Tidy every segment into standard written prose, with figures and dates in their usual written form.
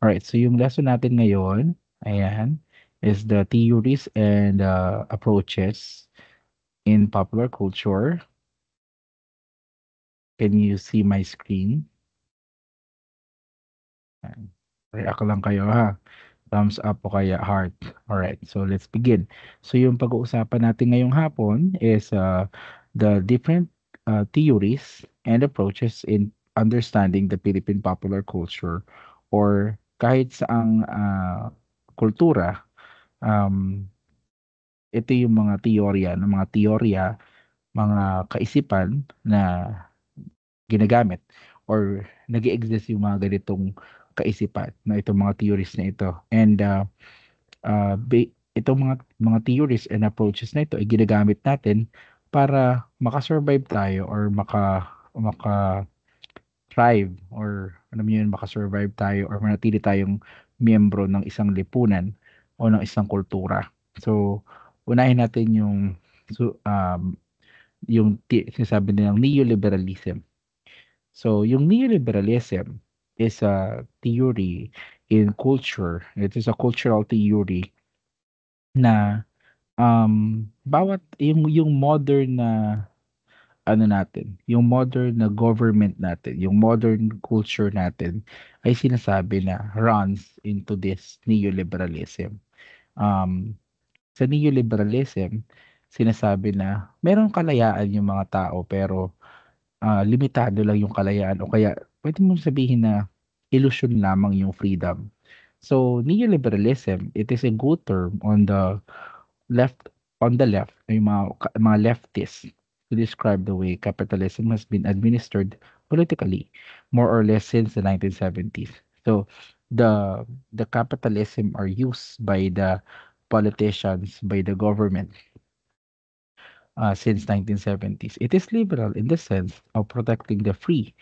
Alright, so yung lesson natin ngayon, ayan, is the theories and approaches in popular culture. Can you see my screen? Ayan. React lang kayo ha. Thumbs up o kaya heart. Alright, so let's begin. So yung pag-uusapan natin ngayong hapon is the different theories and approaches in understanding the Philippine popular culture or kahit saang kultura. um, Ito yung mga teorya, mga kaisipan na ginagamit or nag-e-exist yung mga ganitong kaisipan na itong mga theories na ito. And itong mga theories and approaches na ito ay ginagamit natin para makasurvive tayo or maka thrive or alam niyo yun, makasurvive tayo or manatili tayong miyembro ng isang lipunan o ng isang kultura. So, unahin natin yung sinasabi nilang neoliberalism. So, yung neoliberalism is a theory in culture. It is a cultural theory na bawat yung modern na ano natin, yung modern na government natin, yung modern culture natin ay sinasabi na runs into this neoliberalism. Um, sa neoliberalism, sinasabi na merong kalayaan yung mga tao pero limitado lang yung kalayaan o kaya pwede mo sabihin na illusion lamang yung freedom. So, neoliberalism, it is a good term left on the left, yung mga leftists to describe the way capitalism has been administered politically more or less since the 1970s. So, the capitalism are used by the politicians, by the government since 1970s. It is liberal in the sense of protecting the free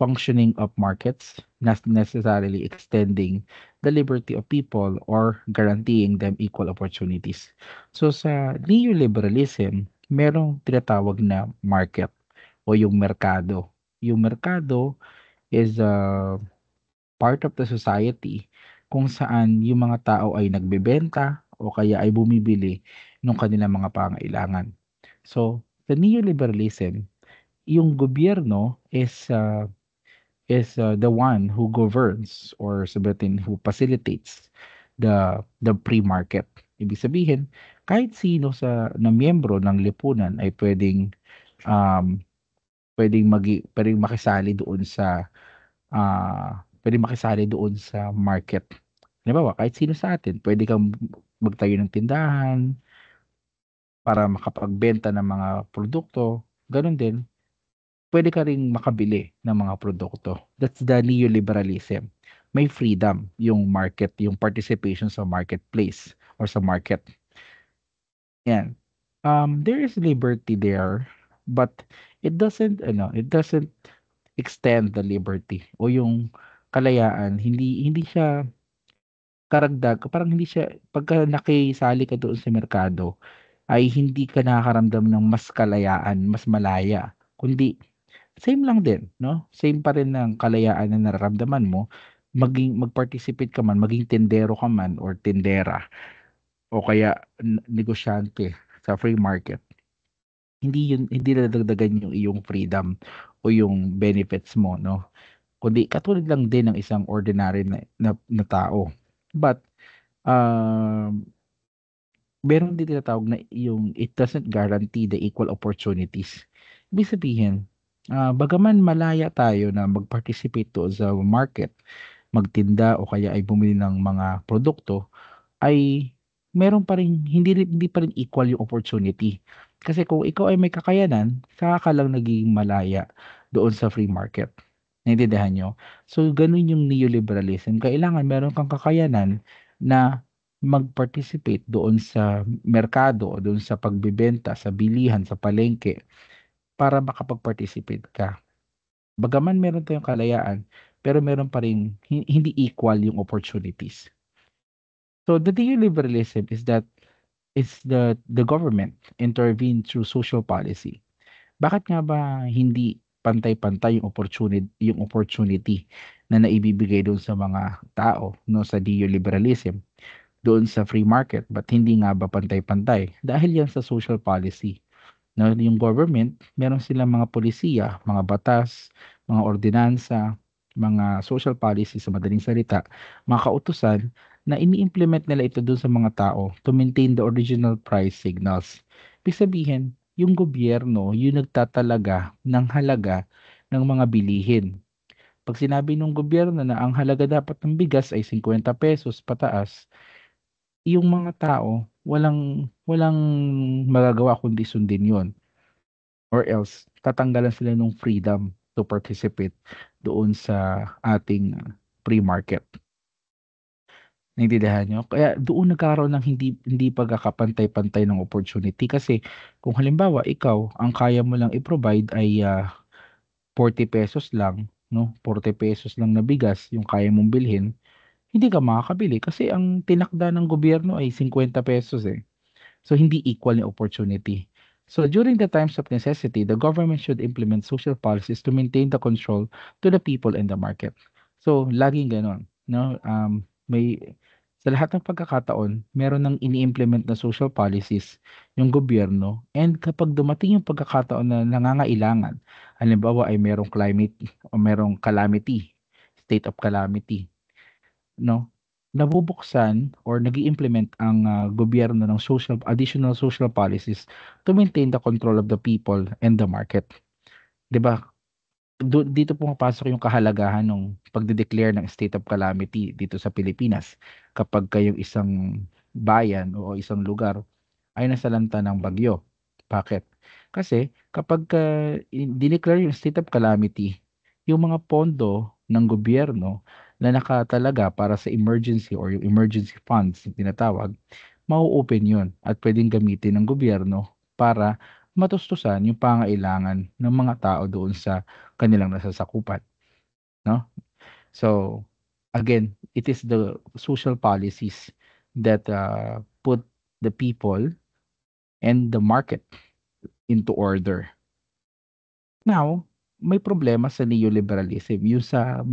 functioning of markets, not necessarily extending the liberty of people or guaranteeing them equal opportunities. So sa neoliberalism, merong tinatawag na market o yung merkado. Yung merkado is part of the society kung saan yung mga tao ay nagbebenta o kaya ay bumibili ng kanilang mga pangailangan. So, sa neoliberalism, yung gobyerno is the one who governs or sabihin who facilitates the free market. Ibig sabihin, kahit sino na miyembro ng lipunan ay um, pwedeng makisali doon sa market. Halimbawa, kahit sino sa atin, pwede kang magtayo ng tindahan para makapagbenta ng mga produkto. Ganun din, pwede ka ring makabili ng mga produkto. That's the neoliberalism. May freedom yung market, yung participation sa marketplace or sa market. Yan. There is liberty there, but it doesn't extend the liberty o yung kalayaan. Hindi siya karagdag, parang hindi siya, pagka nakisali ka doon sa merkado, ay hindi ka nakakaramdam ng mas kalayaan, mas malaya, kundi same lang din, no? Same pa rin ng kalayaan na nararamdaman mo, mag-participate ka man, maging tindero ka man or tindera o kaya negosyante sa free market. Hindi nadadagdagan yung iyong freedom o yung benefits mo, no? Kundi katulad lang din ng isang ordinary na tao. But um meron din tinatawag na yung it doesn't guarantee the equal opportunities. Ibig sabihin, bagaman malaya tayo na mag-participate doon sa market, magtinda o kaya ay bumili ng mga produkto, ay meron pa rin hindi pa rin equal yung opportunity. Kasi kung ikaw ay may kakayanan, saka ka lang nagiging malaya doon sa free market. Naintindihan niyo? So ganun yung neoliberalism. Kailangan meron kang kakayanan na mag-participate doon sa merkado, doon sa pagbebenta, sa bilihan, sa palengke para makapag-participate ka. Bagaman meron tayong kalayaan, pero meron pa rin hindi equal yung opportunities. So the neoliberalism is the government intervene through social policy. Bakit nga ba hindi pantay-pantay yung opportunity na naibibigay doon sa mga tao, no, sa neoliberalism, doon sa free market, but hindi nga ba pantay-pantay? Dahil yan sa social policy. No, yung government, meron silang mga polisiya, mga batas, mga ordinansa, mga social policy sa madaling salita, mga kautusan na ini-implement nila ito dun sa mga tao to maintain the original price signals. Ibig sabihin, yung gobyerno, yung nagtatalaga ng halaga ng mga bilihin. Pag sinabi ng gobyerno na ang halaga dapat ng bigas ay 50 pesos pataas, yung mga tao walang walang magagawa kundi sundin 'yon. Or else tatanggalan sila ng freedom to participate doon sa ating free market. Naintindihan niyo? Kaya doon nagkakaroon ng hindi pagkakapantay-pantay ng opportunity kasi kung halimbawa ikaw ang kaya mo lang i-provide ay, 40 pesos lang 'no, 40 pesos lang na bigas yung kaya mong bilhin, hindi ka makakabili kasi ang tinakda ng gobyerno ay 50 pesos, eh. So, hindi equal yung opportunity. So, during the times of necessity, the government should implement social policies to maintain the control to the people and the market. So, laging gano'n, no? May sa lahat ng pagkakataon, meron ng ini-implement na social policies yung gobyerno and kapag dumating yung pagkakataon na nangangailangan, halimbawa ay merong climate o merong calamity, state of calamity, 'no, nabubuksan or nag-i-implement ang, gobyerno ng additional social policies to maintain the control of the people and the market. 'Di ba, dito pumapasok yung kahalagahan ng pagde-declare ng state of calamity dito sa Pilipinas. Kapag kayong isang bayan o isang lugar ay nasalanta ng bagyo. Bakit? Kasi kapagka dineclare yung state of calamity, yung mga pondo ng gobyerno na nakatalaga para sa emergency or yung emergency funds na tinatawag, mau-open yun at pwedeng gamitin ng gobyerno para matustusan yung pangailangan ng mga tao doon sa kanilang nasasakupan, 'no? So, again, it is the social policies that, put the people and the market into order. Now, may problema sa neoliberalism, yung sa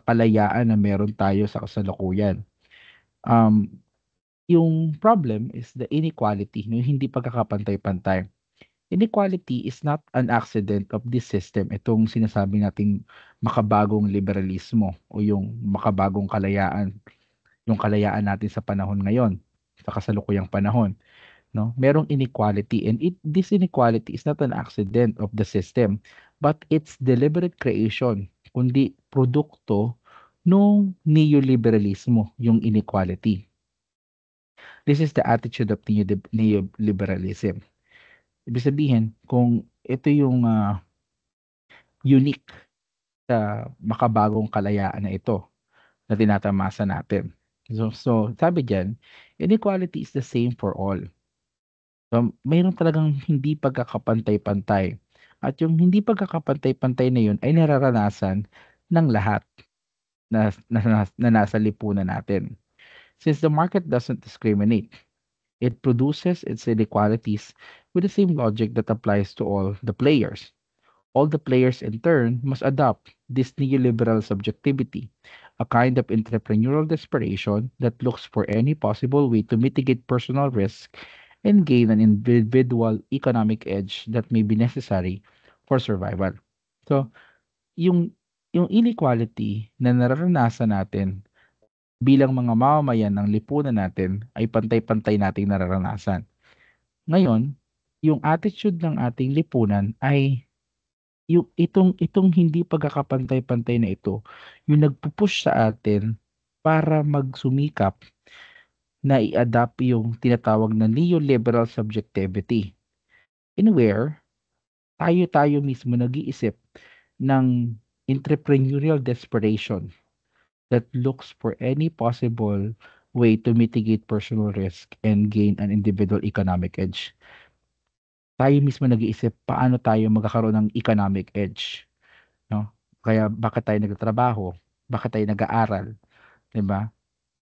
kalayaan na meron tayo sa kasalukuyan. Um, yung problem is the inequality, yung hindi pagkakapantay-pantay. Inequality is not an accident of this system, itong sinasabi nating makabagong liberalismo o yung makabagong kalayaan, yung kalayaan natin sa panahon ngayon, sa kasalukuyang panahon. 'No, merong inequality and this inequality is not an accident of the system, but it's deliberate creation, kundi produkto nung neoliberalismo, yung inequality. This is the attitude of neoliberalism. Ibig sabihin kung ito yung, unique sa makabagong kalayaan na ito na tinatamasa natin. So sabi diyan, inequality is the same for all. Mayroon talagang hindi pagkakapantay-pantay at yung hindi pagkakapantay-pantay na yun ay nararanasan ng lahat na nasa lipunan natin. Since the market doesn't discriminate, it produces its inequalities with the same logic that applies to all the players. All the players in turn must adopt this neoliberal subjectivity, a kind of entrepreneurial desperation that looks for any possible way to mitigate personal risk and gain an individual economic edge that may be necessary for survival. So, yung yung inequality na nararanasan natin bilang mga mamamayan ng lipunan natin ay pantay-pantay nating nararanasan. Ngayon, yung attitude ng ating lipunan ay yung itong hindi pagkakapantay-pantay na ito, yung nagpu-push sa atin para magsumikap na i-adapt yung tinatawag na neoliberal subjectivity, in where tayo-tayo mismo nag-iisip ng entrepreneurial desperation that looks for any possible way to mitigate personal risk and gain an individual economic edge. Tayo mismo nag-iisip paano tayo magkakaroon ng economic edge. 'No? Kaya bakit tayo nagtatrabaho, bakit tayo nag-aaral, 'di ba?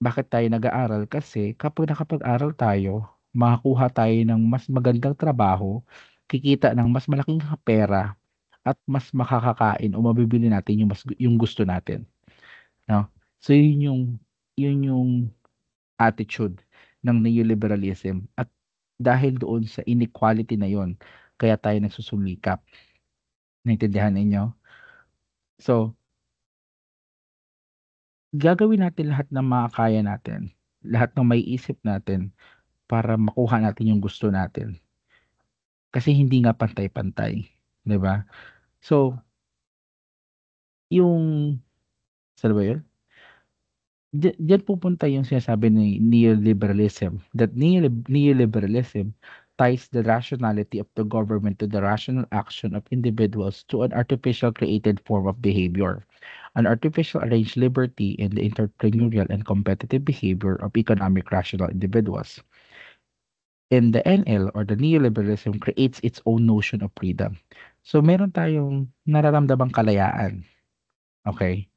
Bakit tayo nag-aaral? Kasi kapag nakapag-aral tayo, makakuha tayo ng mas magandang trabaho, kikita ng mas malaking pera, at mas makakakain o mabibili natin yung gusto natin, 'no? So yun yung attitude ng neoliberalism at dahil doon sa inequality na yon kaya tayo nagsusumikap, naintindihan ninyo? So, gagawin natin lahat ng makakaya natin, lahat ng maiisip natin para makuha natin yung gusto natin. Kasi hindi nga pantay-pantay, 'di ba? So, yung saan ba yun? Diyan pupunta yung sinasabi ni neoliberalism, that neoliberalism ties the rationality of the government to the rational action of individuals to an artificial created form of behavior. An artificial arranged liberty in the entrepreneurial and competitive behavior of economic rational individuals. And the NL or the neoliberalism creates its own notion of freedom. So meron tayong nararamdamang kalayaan, okay?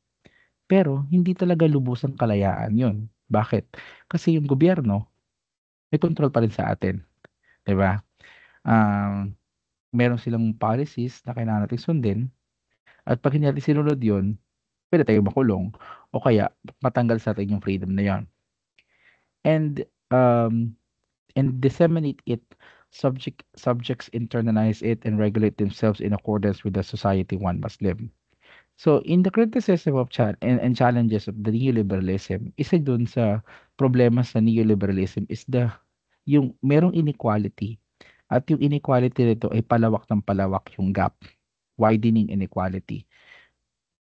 Pero hindi talaga lubusang kalayaan 'yun. Bakit? Kasi yung gobyerno may control pa rin sa atin, 'di ba? Um, Meron silang policies na kailangan nating sundin at 'pag hindi natin sinunod 'yun, puwede tayong makulong o kaya matanggal sa atin yung freedom na 'yon. And, and disseminate it, subjects internalize it and regulate themselves in accordance with the society one must live. So, in the criticism of and challenges of the neoliberalism, isa dun sa problema sa neoliberalism is yung merong inequality at yung inequality nito ay palawak ng palawak yung gap, widening inequality.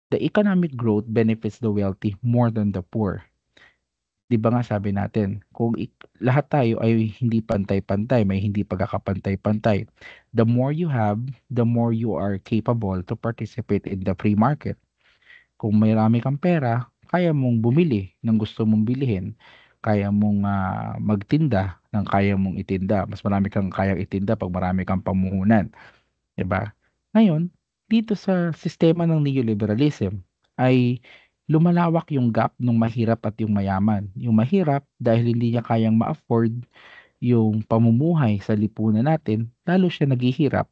The economic growth benefits the wealthy more than the poor. 'Di ba nga sabi natin, kung lahat tayo ay hindi pantay-pantay, may hindi pagkakapantay-pantay. The more you have, the more you are capable to participate in the free market. Kung marami kang pera, kaya mong bumili ng gusto mong bilhin. Kaya mong, magtinda ng kaya mong itinda. Mas marami kang kayang itinda 'pag marami kang pamuhunan, 'di ba? Ngayon, dito sa sistema ng neoliberalism ay lumalawak yung gap nung mahirap at yung mayaman. Yung mahirap dahil hindi niya kayang ma-afford yung pamumuhay sa lipunan natin, lalo siya naghihirap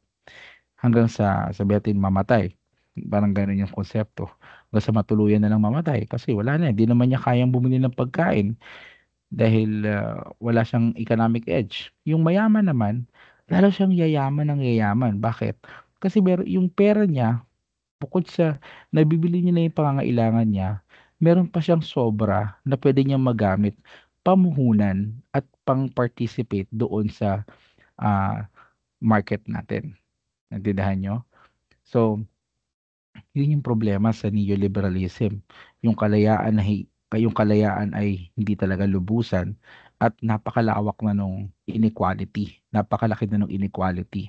hanggang sa sabihin natin mamatay. Parang gano'n yung konsepto. Hanggang sa matuluyan na lang mamatay kasi wala na, hindi naman niya kayang bumili ng pagkain dahil, wala siyang economic edge. Yung mayaman naman, lalo siyang yayaman ng yayaman. Bakit? Kasi yung pera niya, bukod sa nabibili niya na yung pangangailangan niya, meron pa siyang sobra na puwede niyang magamit pamuhunan at pang-participate doon sa, ah, market natin. Naintindihan niyo? So, yun yung problema sa neoliberalism. Yung kalayaan ay hindi talaga lubusan at napakalawak na nung inequality. Napakalaki na nung inequality.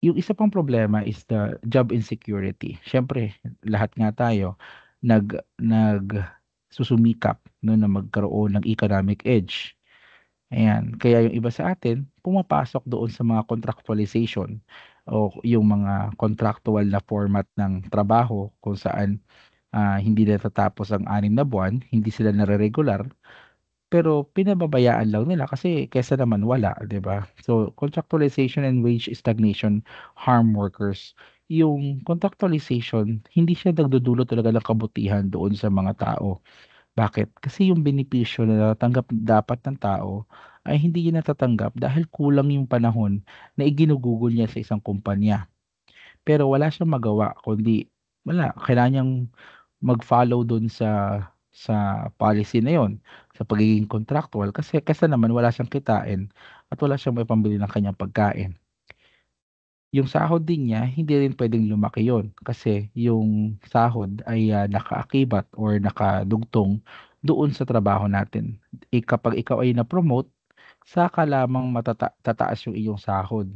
Yung isa pang problema is the job insecurity. Siyempre, lahat nga tayo susumikap no na magkaroon ng economic edge. Ayan, kaya yung iba sa atin pumapasok doon sa mga contractualization o yung mga contractual na format ng trabaho kung saan, hindi natatapos ang 6 na buwan, hindi sila nare-regular, pero pinababayaan lang nila kasi kaysa naman wala, 'di ba? So, contractualization and wage stagnation harm workers. Yung contractualization, hindi siya nagdudulot talaga ng kabutihan doon sa mga tao. Bakit? Kasi yung benepisyo na natatanggap dapat ng tao ay hindi niya natatanggap dahil kulang yung panahon na iginugugol niya sa isang kumpanya. Pero wala siyang magawa kundi kailangan niyang mag-follow dun sa policy na yon, sa pagiging contractual kasi kaysa naman wala siyang kitain at wala siyang maipambili ng kanyang pagkain. Yung sahod din niya hindi rin puwedeng lumaki yon kasi yung sahod ay, nakaakibat or nakadugtong doon sa trabaho natin. Kapag ikaw ay na-promote, saka lamang tataas yung iyong sahod.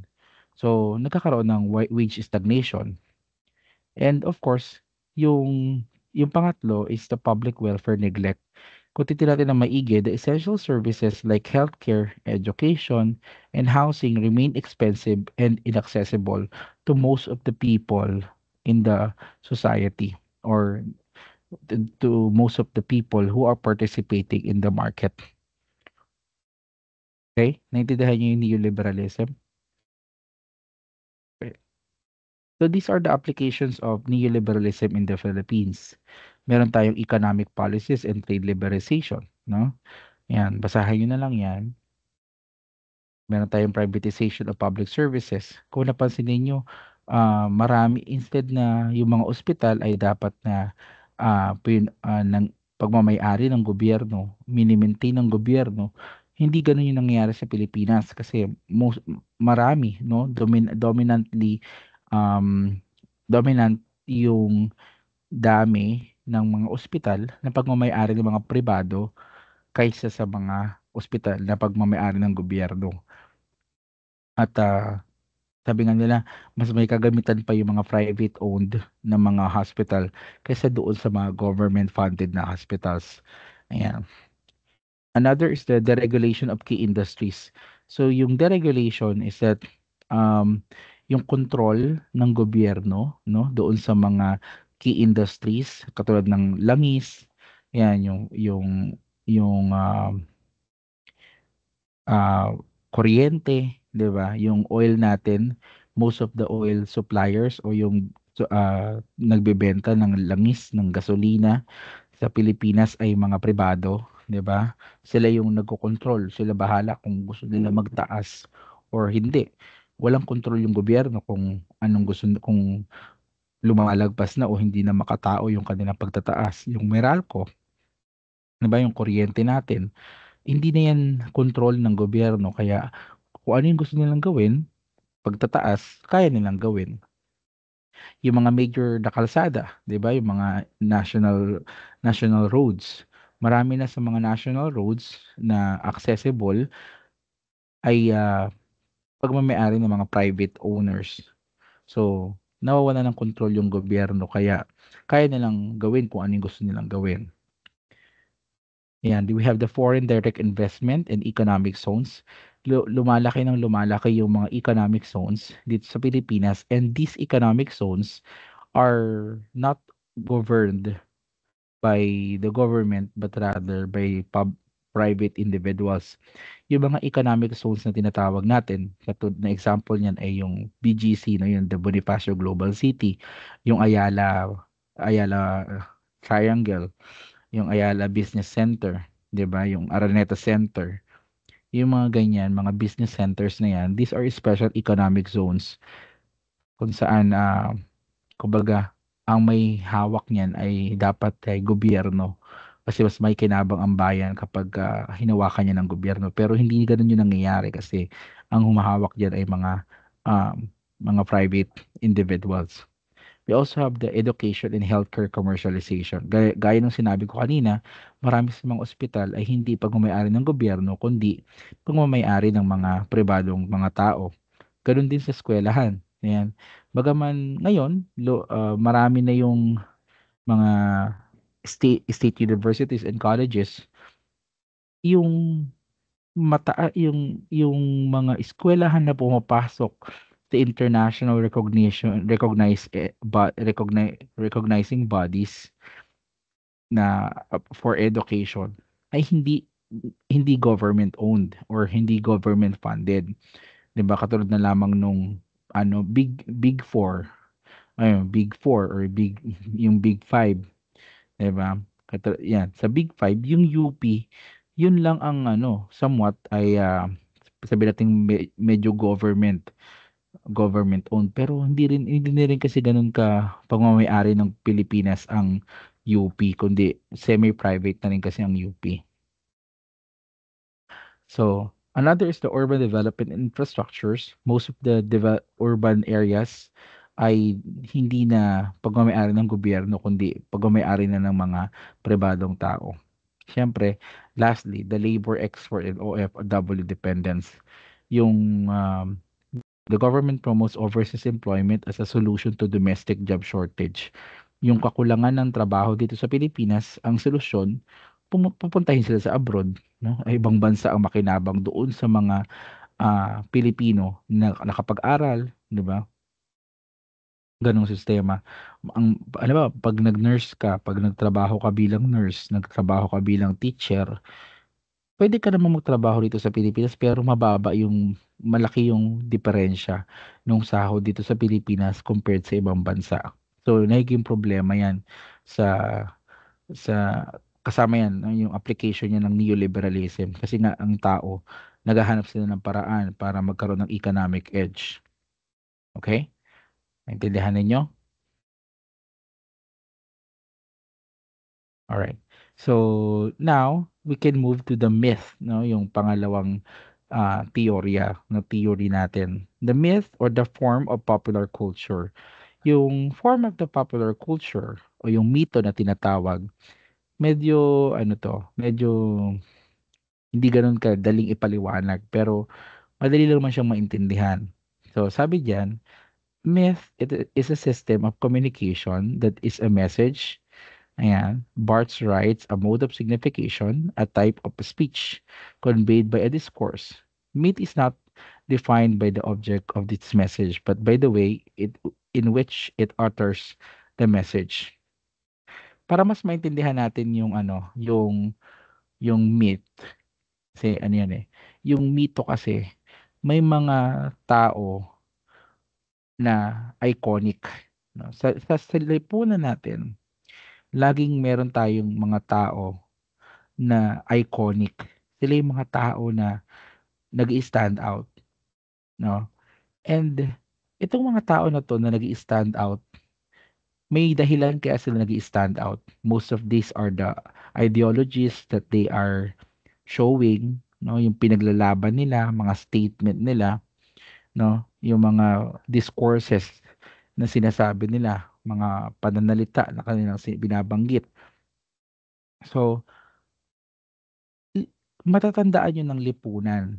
So, nagkakaroon ng wage stagnation. And of course, yung yung pangatlo is the public welfare neglect. Kung titingnan natin ng maigi, the essential services like healthcare, education, and housing remain expensive and inaccessible to most of the people in the society or to most of the people who are participating in the market. Okay? Naintindihan niyo yung neoliberalism? Okay. So these are the applications of neoliberalism in the Philippines. Meron tayong economic policies and trade liberalization, no? Yan, basahin niyo na lang yan. Meron tayong privatization of public services. Kung napansin ninyo, marami instead na yung mga ospital ay dapat na ng pagmamay-ari ng gobyerno, mini-maintain ng gobyerno, hindi ganoon yung nangyayari sa Pilipinas kasi marami, no, um, dominant yung dami ng mga ospital na pagmamay-ari ng mga pribado kaysa sa mga ospital na pagmamay-ari ng gobyerno. At sabi nga nila, mas may kagamitan pa yung mga private owned na mga hospital kaysa doon sa mga government funded na hospitals. Ayan. Another is the deregulation of key industries. So yung deregulation is that um, yung control ng gobyerno, no, doon sa mga key industries katulad ng langis, yan yung ah, kuryente, 'di ba? Yung oil natin, most of the oil suppliers o yung nagbebenta ng langis, ng gasolina sa Pilipinas ay mga pribado, 'di ba? Sila yung nagko-control, sila bahala kung gusto nila magtaas or hindi. Walang kontrol yung gobyerno kung anong gusto kung lumalagpas na o hindi na makatao yung kanilang pagtataas. Yung Meralco, 'di ba, yung kuryente natin, hindi na yan control ng gobyerno kaya kung ano yung gusto nilang gawin, pagtataas, kaya nilang gawin. Yung mga major na kalsada, 'di ba? Yung mga national roads. Marami na sa mga national roads na accessible ay pagmamay-ari ng mga private owners. So, nawawala ng control yung gobyerno kaya kaya nilang gawin kung ano yung gusto nilang gawin. Ayan, we have the foreign direct investment and economic zones. Lumalaki ng lumalaki yung mga economic zones dito sa Pilipinas and these economic zones are not governed by the government but rather by private individuals. Yung mga economic zones na tinatawag natin, katulad na example niyan ay yung BGC, no, yung the Bonifacio Global City, yung Ayala Triangle, yung Ayala Business Center, 'di ba? Yung Araneta Center. Yung mga ganyan, mga business centers na yan, these are special economic zones kung saan kumbaga ang may hawak niyan ay dapat ay gobyerno kasi mas may kinabang ang bayan kapag hinawakan niya ng gobyerno pero hindi ganoon yung nangyayari kasi ang humahawak diyan ay mga private individuals. We also have the education and healthcare commercialization. Gaya ng sinabi ko kanina, marami sa mga ospital ay hindi pagmamayari ng gobyerno, kundi pagmamayari ng mga pribadong mga tao. Ganoon din sa eskwelahan. Ayan. Bagaman ngayon, marami na yung mga state universities and colleges, yung yung mga eskwelahan na pumapasok sa international recognizing bodies na for education ay hindi government owned or hindi government funded. 'Di ba katulad na lamang nung big four, ayun big four or yung big five, 'di ba? Yan sa big five yung UP yun lang ang somewhat ay sabihin nating medyo government owned pero hindi rin kasi ganun ka pagmamay-ari ng Pilipinas ang UP kundi semi-private na rin kasi ang UP. So, another is the urban development infrastructures. Most of the urban areas ay hindi na pagmamay-ari ng gobyerno kundi pagmamay-ari na ng mga pribadong tao. Siyempre, lastly, the labor export and OFW dependence. Yung the government promotes overseas employment as a solution to domestic job shortage. Yung kakulangan ng trabaho dito sa Pilipinas, ang solusyon, pupuntahin sila sa abroad, no? Ay ibang bansa ang makinabang doon sa mga Pilipino na nakapag-aral, 'di ba? Ganong sistema. Ano ba, pag nag-nurse ka, pag nagtrabaho ka bilang nurse, nagtrabaho ka bilang teacher, Puwede ka namang magtrabaho rito sa Pilipinas pero malaki yung diperensiya nung sahod dito sa Pilipinas compared sa ibang bansa. So, nagiging problema 'yan sa kasama 'yan yung application niya ng neoliberalism kasi nga ang tao naghahanap sila ng paraan para magkaroon ng economic edge. Okay, naintindihan ninyo? Alright. So, now we can move to the myth 'no, yung pangalawang, teorya na theory natin. The myth or the form of popular culture. Yung form of the popular culture o yung mito na tinatawag, medyo ano 'to, medyo hindi gano'n kadaling ipaliwanag pero madali lang naman siyang maintindihan. So, sabi diyan, myth is a system of communication that is a message. Ayan. Barthes writes, a mode of signification, a type of speech conveyed by a discourse. Myth is not defined by the object of its message, but by the way in which it utters the message. Para mas maintindihan natin yung ano, yung myth, kasi ano yan eh, yung mito kasi, may mga tao na iconic. No? Sa lipunan natin, laging meron tayong mga tao na iconic. Sila yung mga tao na nag-i-stand out, 'no? And itong mga tao na 'to na nag-i-stand out, may dahilan kaya sila nag-i-stand out. Most of these are the ideologies that they are showing, 'no? Yung pinaglalaban nila, mga statement nila, 'no? Yung mga discourses na sinasabi nila, mga pananalita na kanilang binabanggit. So, matatandaan yun ng lipunan.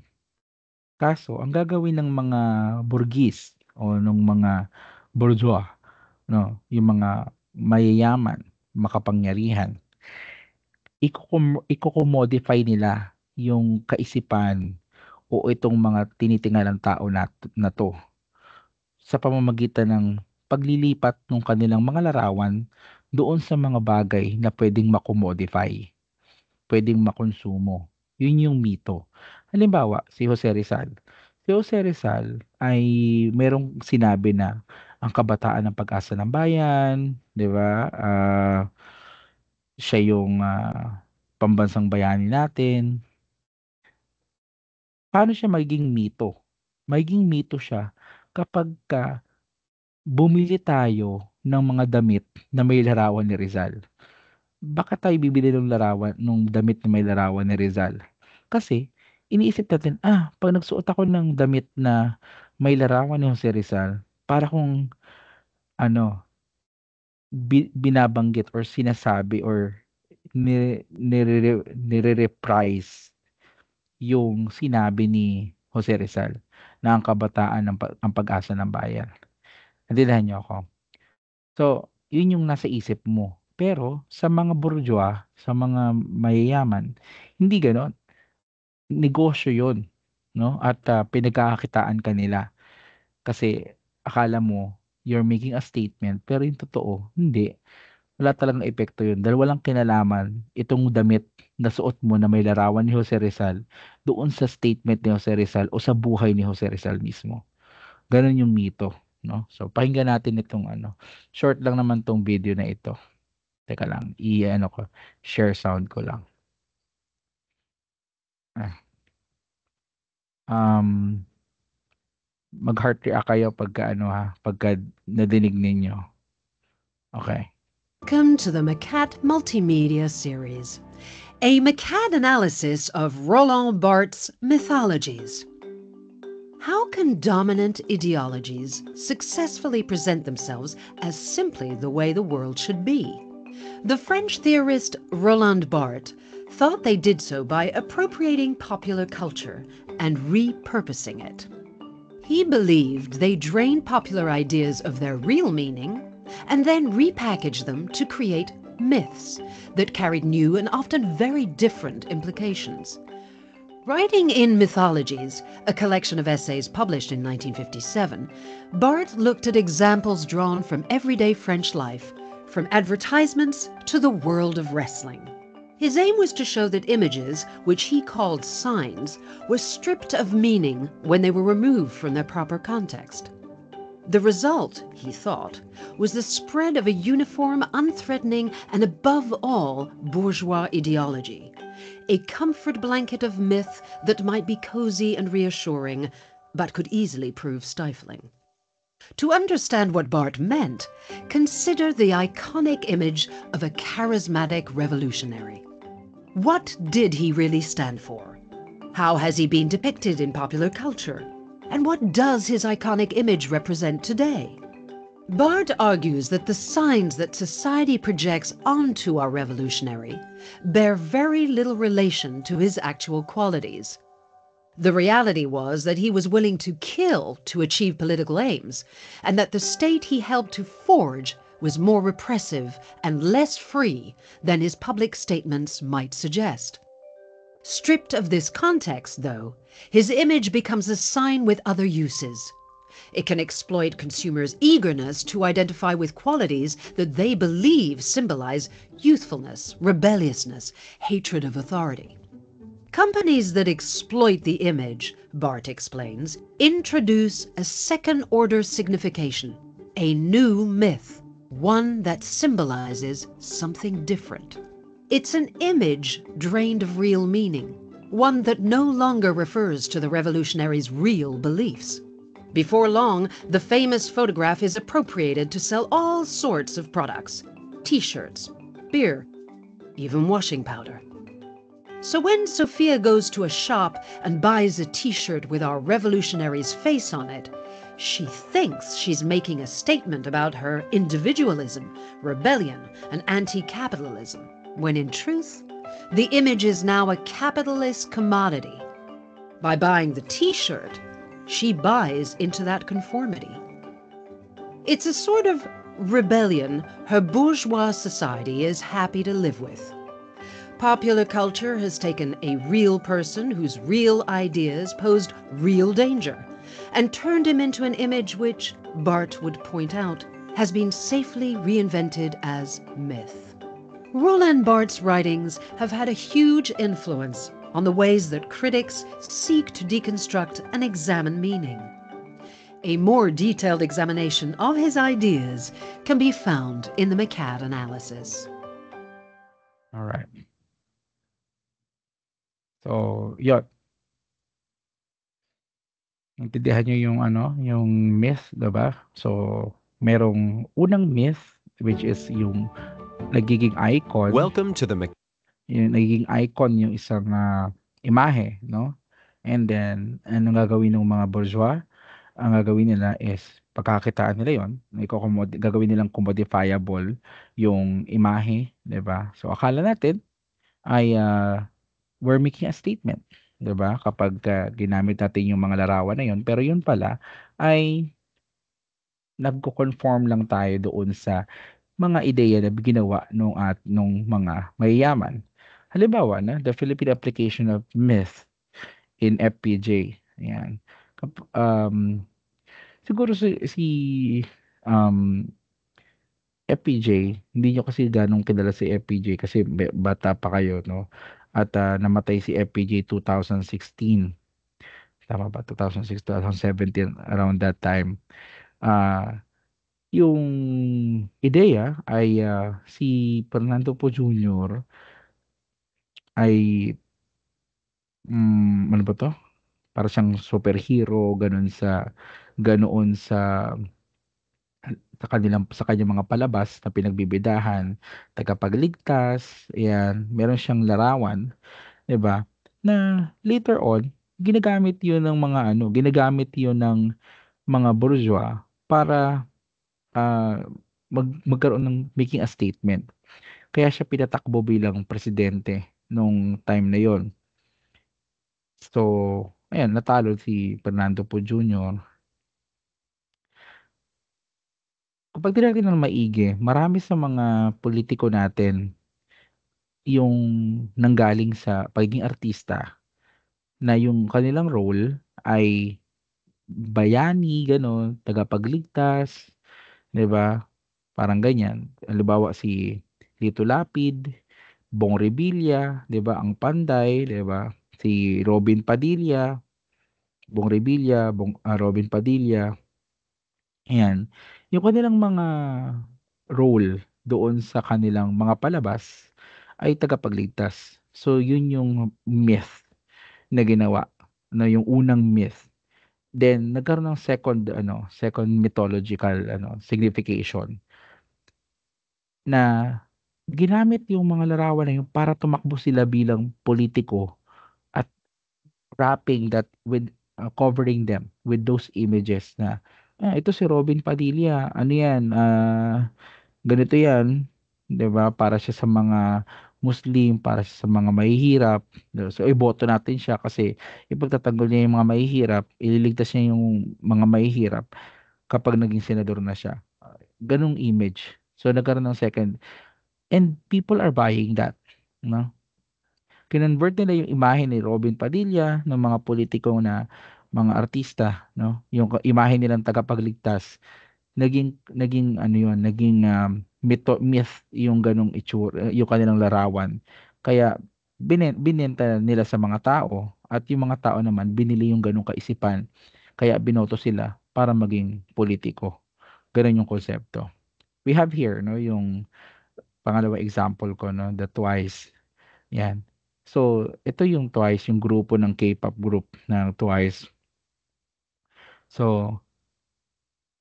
Kaso ang gagawin ng mga burgis o nung mga bourgeois 'no, yung mga mayayaman, makapangyarihan, iko-commodify nila yung kaisipan o itong mga tinitingalang tao na 'to sa pamamagitan ng paglilipat nung kanilang mga larawan doon sa mga bagay na puwedeng ma-commodify. Puwedeng makonsumo. Yun yung mito. Halimbawa, si Jose Rizal. Si Jose Rizal ay merong sinabi na ang kabataan ng pag-asa ng bayan, 'di ba? Siya yung, pambansang bayani natin. Paano siya magiging mito? Magiging mito siya kapagka bumili tayo ng mga damit na may larawan ni Rizal. Bakit tayo bibili ng larawan nung damit na may larawan ni Rizal? Kasi iniisip natin, 'pag nagsuot ako ng damit na may larawan ni Jose Rizal, para kong ano, binabanggit or sinasabi or nire-reprise yung sinabi ni Jose Rizal na ang kabataan ang pag-asa ng bayan. Naintindihan niyo ako? So, yun yung nasa isip mo. Pero sa mga bourgeois, sa mga mayayaman, hindi gano'n. Negosyo yun, 'no, at, pinagkakakitaan ka nila. Kasi akala mo you're making a statement, pero yung totoo hindi. Wala talagang epekto yun dahil walang kinalaman itong damit na suot mo na may larawan ni Jose Rizal doon sa statement ni Jose Rizal o sa buhay ni Jose Rizal mismo. Gano'n yung mito, 'no. So, pakinggan natin itong ano, short lang naman 'tong video na ito. Teka lang, i-ano ko, share sound ko lang. Ah, um, mag-heart react kayo pagka ano, pagka nadinig ninyo. Okay. Welcome to the Macat Multimedia Series, a Macat analysis of Roland Barthes' mythologies. How can dominant ideologies successfully present themselves as simply the way the world should be? The French theorist Roland Barthes thought they did so by appropriating popular culture and repurposing it. He believed they drained popular ideas of their real meaning and then repackaged them to create myths that carried new and often very different implications. Writing in Mythologies, a collection of essays published in 1957, Barthes looked at examples drawn from everyday French life, from advertisements to the world of wrestling. His aim was to show that images, which he called signs, were stripped of meaning when they were removed from their proper context. The result, he thought, was the spread of a uniform, unthreatening, and above all, bourgeois ideology, a comfort blanket of myth that might be cozy and reassuring, but could easily prove stifling. To understand what Barthes meant, consider the iconic image of a charismatic revolutionary. What did he really stand for? How has he been depicted in popular culture? And what does his iconic image represent today? Barthes argues that the signs that society projects onto our revolutionary bear very little relation to his actual qualities. The reality was that he was willing to kill to achieve political aims, and that the state he helped to forge was more repressive and less free than his public statements might suggest. Stripped of this context, though, his image becomes a sign with other uses. It can exploit consumers' eagerness to identify with qualities that they believe symbolize youthfulness, rebelliousness, hatred of authority. Companies that exploit the image, Barthes explains, introduce a second-order signification, a new myth, one that symbolizes something different. It's an image drained of real meaning, one that no longer refers to the revolutionary's real beliefs. Before long, the famous photograph is appropriated to sell all sorts of products, t-shirts, beer, even washing powder. So when Sophia goes to a shop and buys a t-shirt with our revolutionary's face on it, she thinks she's making a statement about her individualism, rebellion, and anti-capitalism, when in truth, the image is now a capitalist commodity. By buying the t-shirt, she buys into that conformity. It's a sort of rebellion her bourgeois society is happy to live with. Popular culture has taken a real person whose real ideas posed real danger and turned him into an image which, Barthes would point out, has been safely reinvented as myth. Roland Barthes' writings have had a huge influence on the ways that critics seek to deconstruct and examine meaning. A more detailed examination of his ideas can be found in the McCad analysis. All right. So, yun. Naintindihan niyo yung ano, yung myth, 'di ba? So, merong unang myth which is yung nagiging icon, Welcome to the yung nagiging icon yung isang imahe, no? And then, anong gagawin ng mga bourgeois? Ang gagawin nila is pagkakitaan nila yon, gagawin nilang commodifiable yung imahe, 'di ba? So, akala natin ay we're making a statement, 'di ba? Kapag ginamit natin yung mga larawan na yun, pero yun pala ay nagko-conform lang tayo doon sa mga ideya na ginawa nung mga mayayaman. Halimbawa na, the Philippine application of myth in FPJ. Ayan. Siguro si um, FPJ, hindi nyo kasi ganong kilala si FPJ kasi bata pa kayo, no? At namatay si FPJ 2016. Tama ba? 2006, 2017, around that time. Yung ideya ay si Fernando Po Jr. ay ano ba to? Para siyang superhero ganoon sa kanyang mga palabas na pinagbibidahan, tagapagligtas, ayan, meron siyang larawan, 'di ba? Na later on ginagamit 'yun ng mga bourgeois para ah, magkaroon ng making a statement. Kaya siya pinatakbo bilang presidente nung time na 'yon. So, ayan, natalo si Fernando Po Jr. Kapag tinignan ng maigi, marami sa mga politiko natin yung nanggaling sa pagiging artista na yung kanilang role ay bayani, gano'n, tagapagligtas, 'di ba? Parang ganyan. Halimbawa si Lito Lapid, Bong Revilla, 'di ba? Ang Panday, 'di ba? Si Robin Padilla, Bong Revilla, Robin Padilla, ayan. Yung kanilang mga role doon sa kanilang mga palabas ay tagapagligtas. So yun yung myth na ginawa, na yung unang myth. Then nagkaroon ng second mythological signification na ginamit yung mga larawan na yun para tumakbo sila bilang politiko at wrapping that with covering them with those images na ito si Robin Padilla, ano yan, ganito yan, 'di ba? Para siya sa mga Muslim, para siya sa mga mahihirap. 'Di ba? So iboto natin siya kasi ipagtatanggol niya yung mga mahihirap, ililigtas niya yung mga mahihirap kapag naging senador na siya. Ganong image. So nagkaroon ng second, and people are buying that, no? Kinonvert nila yung imahe ni Robin Padilla ng mga politiko na mga artista, no? Yung imahe nilang tagapagligtas, naging ano yun, naging myth yung ganong itsura, yung kanilang larawan. Kaya binenta nila sa mga tao, at yung mga tao naman binili yung ganong kaisipan. Kaya binoto sila para maging politiko. Ganun yung konsepto. We have here, no, yung pangalawa example ko, no, the Twice. Yan. So, ito yung Twice, yung grupo ng K-pop group ng Twice. So,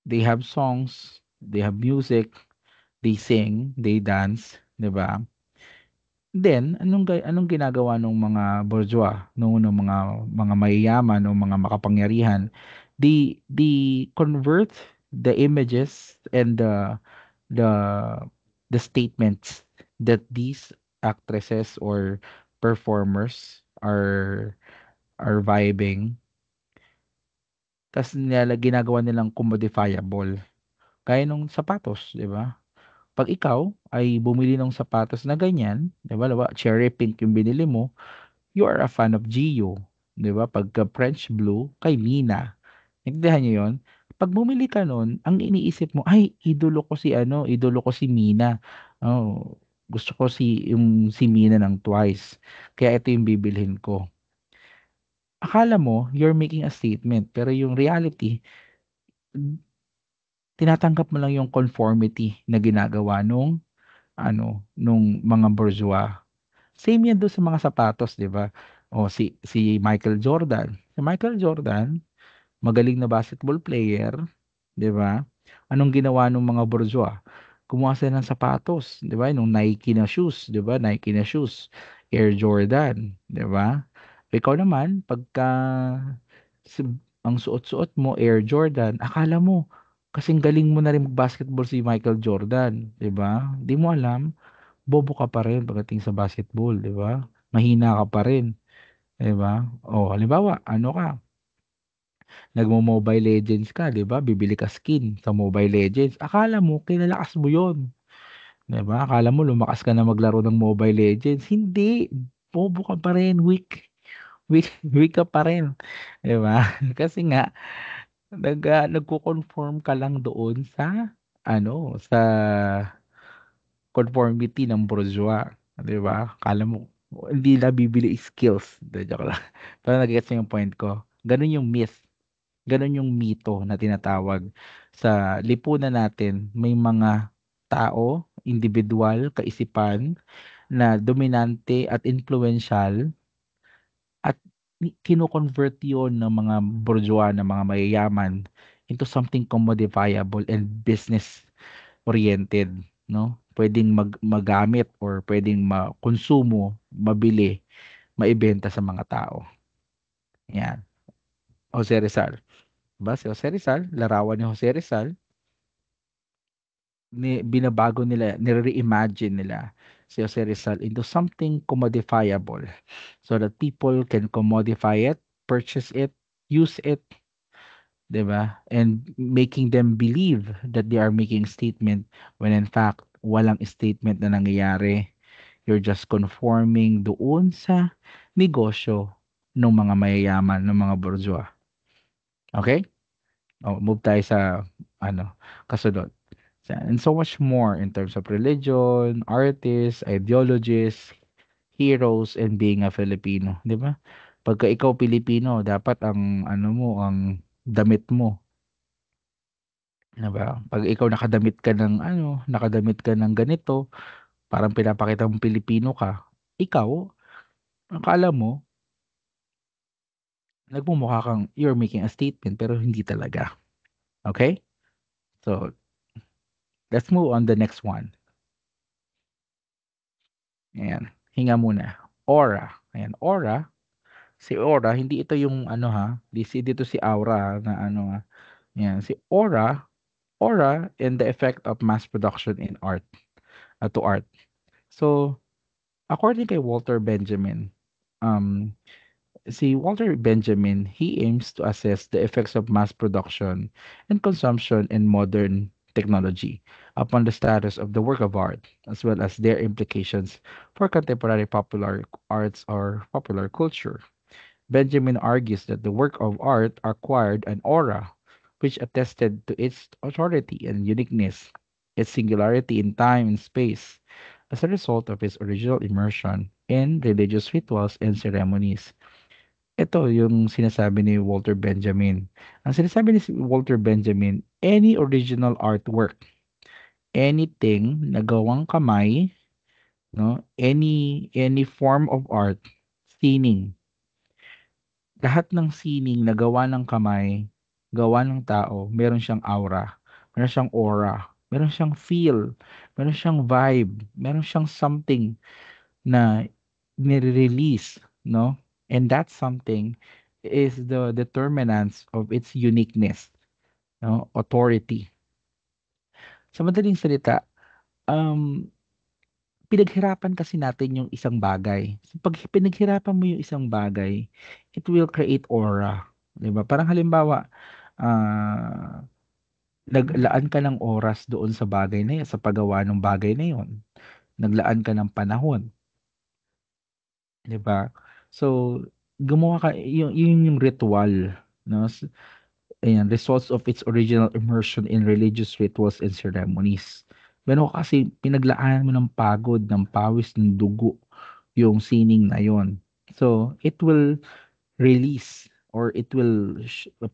they have songs, they have music, they sing, they dance, 'di ba? Then, anong ginagawa ng mga bourgeois, nung mga mayayaman, nung mga makapangyarihan? They convert the images and the the statements that these actresses or performers are vibing, tas ginagawa nilang commodifiable. Gaya nung sapatos, 'di ba? 'Pag ikaw ay bumili ng sapatos na ganyan, 'di ba, cherry pink yung binili mo, you are a fan of Gio, 'di ba? Pagka French blue, kay Mina. Naintindihan niyo 'yun? 'Pag bumili ka nun, ang iniisip mo, "Ay, idolo ko si Mina. Oh, gusto ko si Mina ng Twice. Kaya ito yung bibilhin ko." Akala mo you're making a statement, pero yung reality, tinatanggap mo lang yung conformity na ginagawa nung mga bourgeois. Same yan do'n sa mga sapatos, 'di ba? O si Michael Jordan. Si Michael Jordan, magaling na basketball player, 'di ba? Anong ginawa nung mga bourgeois? Gumawa sila ng sapatos, 'di ba? Nung Nike na shoes, 'di ba? Nike na shoes, Air Jordan, 'di ba? Ikaw naman pagka si ang suot-suot mo Air Jordan, akala mo kasing galing mo na rin mag-basketball si Michael Jordan, 'di ba? 'Di mo alam, bobo ka pa rin pagdating sa basketball, 'di ba? Mahina ka pa rin, 'di ba? O halimbawa, ano ka, nagmo-Mobile Legends ka, 'di ba? Bibili ka skin sa Mobile Legends. Akala mo kinalakas mo 'yon, 'di ba? Akala mo lumakas ka na maglaro ng Mobile Legends. Hindi, bobo ka pa rin, weak ka pa rin, 'di ba? Kasi nga nagko-conform ka lang doon sa conformity ng bourgeois, 'di ba? Akala mo hindi na bibili skills, 'di, joke lang. Pero nage-gets niyo yung point ko. Gano'n yung myth, gano'n yung mito na tinatawag. Sa lipunan natin may mga tao, individual, kaisipan na dominante at influential, at kino-convert 'yon ng mga bourgeois, ng mga mayayaman into something commodifiable and business oriented, 'no? Puwedeng magamit or puwedeng makonsumo, mabili, maibenta sa mga tao, 'yan. Jose Rizal, 'di ba si Jose Rizal, larawan ni Jose Rizal, binabago nila, nire-reimagine nila si Jose Rizal into something commodifiable so that people can commodify it, purchase it, use it, 'di ba? And making them believe that they are making statement when in fact walang statement na nangyayari. You're just conforming doon sa negosyo ng mga mayayaman, ng mga bourgeois. Okay? Oh, move tayo sa kasunod. And so much more in terms of religion, artists, ideologies, heroes and being a Filipino, 'di ba? Pagka ikaw Pilipino, dapat ang ano mo, ang damit mo, 'di ba? Pag ikaw nakadamit ka ng ganito, parang pinapakita mong Pilipino ka. Ikaw, akala mo nagmumukha kang you're making a statement pero hindi talaga. Okay? So, let's move on the next one. Ayan, hinga muna. Aura. Ayan, aura. Si aura, hindi ito yung ano ha, dito si aura na ano ha. Ayan, si aura, aura and the effect of mass production in art, to art. So, according kay Walter Benjamin, um, si Walter Benjamin, he aims to assess the effects of mass production and consumption in modern technology upon the status of the work of art, as well as their implications for contemporary popular arts or popular culture. Benjamin argues that the work of art acquired an aura which attested to its authority and uniqueness, its singularity in time and space, as a result of its original immersion in religious rituals and ceremonies. Ito yung sinasabi ni Walter Benjamin. Ang sinasabi ni Walter Benjamin, any original artwork, anything na gawang kamay, no, any form of art, sining, lahat ng sining na gawa ng kamay, gawa ng tao, meron siyang aura, meron siyang aura, meron siyang feel, meron siyang vibe, meron siyang something na nire-release, no? And that something is the determinants of its uniqueness, no? Authority. Sa madaling salita, um, pinaghirapan kasi natin yung isang bagay. So, pag pinaghirapan mo yung isang bagay, it will create aura. 'Di ba? Parang halimbawa, naglaan ka ng oras doon sa bagay na yun, sa paggawa ng bagay na yun. Naglaan ka ng panahon, 'di ba? So, gumawa ka yung ritual, no? Ayan, results of its original immersion in religious rituals and ceremonies. Pero kasi pinaglaan mo ng pagod, ng pawis, ng dugo, yung sining na yon. So, it will release or it will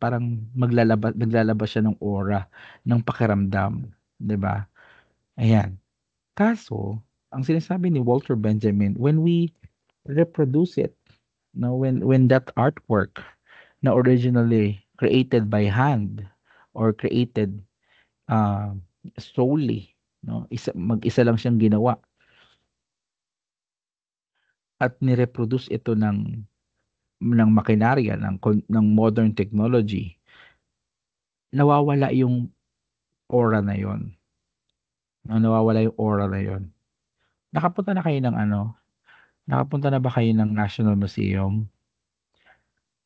parang maglalabas siya ng aura, ng pakiramdam, 'di ba? Ayan. Kaso, ang sinasabi ni Walter Benjamin, when we reproduce it, no, when that artwork na originally created by hand or created uh, solely, no, mag-isa lang siyang ginawa at ni-reproduce ito ng makinarya ng modern technology, nawawala yung aura na yon. No, nawawala yung aura na yon. Nakapunta na kayo ng ano? Nakapunta na ba kayo ng National Museum?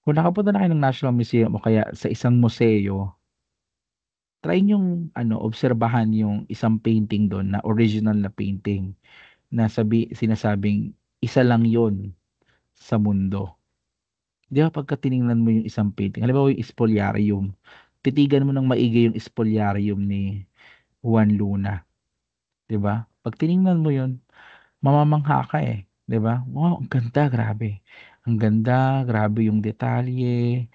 Kung nakapunta na kayo ng National Museum o kaya sa isang museo, try niyong ano, obserbahan yung isang painting doon na original na painting na sinasabing isa lang yon sa mundo. 'Di ba pagka tiningnan mo yung isang painting, halimbawa yung Spoliarium, titigan mo ng maigi yung Spoliarium ni Juan Luna, 'di ba? Pag tiningnan mo yun, mamamangha ka eh, 'di ba? Wow, ang ganda, grabe. Ang ganda, grabe yung detalye,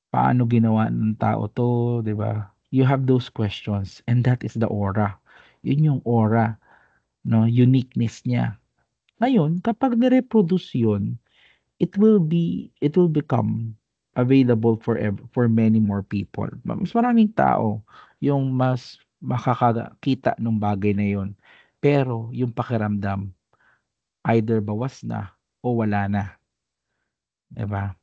paano ginawa ng tao 'to, 'di ba? You have those questions and that is the aura. Yun yung aura, no, uniqueness niya. Ngayon, kapag ni-reproduce yun, it will become available for many more people. Mas maraming tao yung mas makakakita ng bagay na yun. Pero yung pakiramdam, either bawas na o wala na, 'di ba?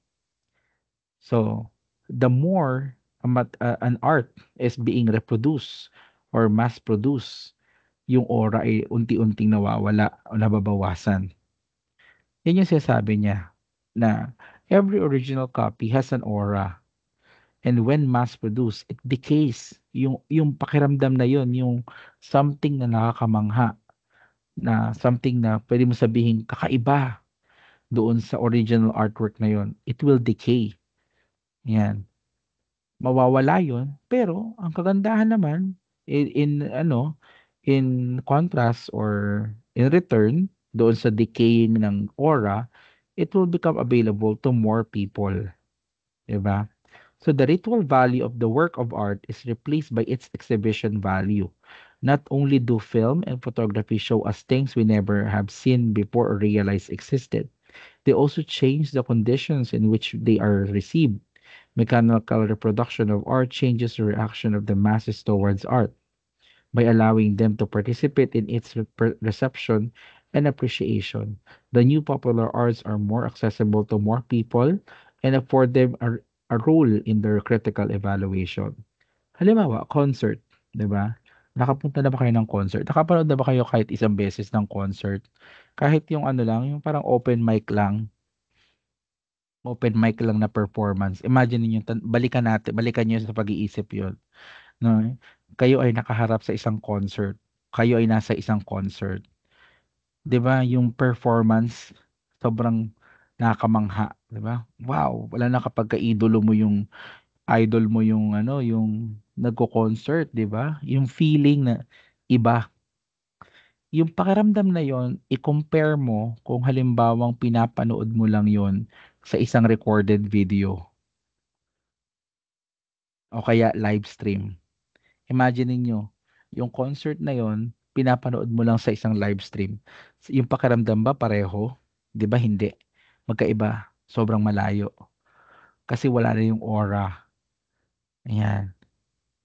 So, the more an art is being reproduced or mass produced, yung aura ay unti-unting nawawala o nababawasan. Yan yung sinasabi niya na every original copy has an aura. And when mass produced, it decays. Yung pakiramdam na yun, yung something na nakakamangha, na something na pwede mo sabihin kakaiba doon sa original artwork na yun, it will decay. Yan. Mawawala yun, pero ang kagandahan naman in ano, in contrast or in return, doon sa decaying ng aura, it will become available to more people, 'di ba? So the ritual value of the work of art is replaced by its exhibition value. Not only do film and photography show us things we never have seen before or realized existed, they also change the conditions in which they are received. Mechanical reproduction of art changes the reaction of the masses towards art by allowing them to participate in its reception and appreciation. The new popular arts are more accessible to more people and afford them a role in their critical evaluation. Halimbawa, concert, 'di ba? Nakapunta na ba kayo ng concert? Nakapanood na ba kayo kahit isang beses ng concert? Kahit yung ano lang, yung parang open mic lang na performance. Imagine niyo, balikan niyo sa pag-iisip 'yon, 'no? Kayo ay nakaharap sa isang concert. Kayo ay nasa isang concert. 'Di ba, yung performance sobrang nakakamangha, 'di ba? Wow, wala na kapagka idol mo yung ano, yung nagko-concert, 'di ba? Yung feeling na iba. Yung pakiramdam na yon, i-compare mo kung halimbawang pinapanood mo lang yon sa isang recorded video o kaya live stream. Imagine niyo, yung concert na yon, pinapanood mo lang sa isang live stream. Yung pakiramdam ba pareho? 'Di ba hindi? Magkaiba, sobrang malayo. Kasi wala na yung aura. Ayan.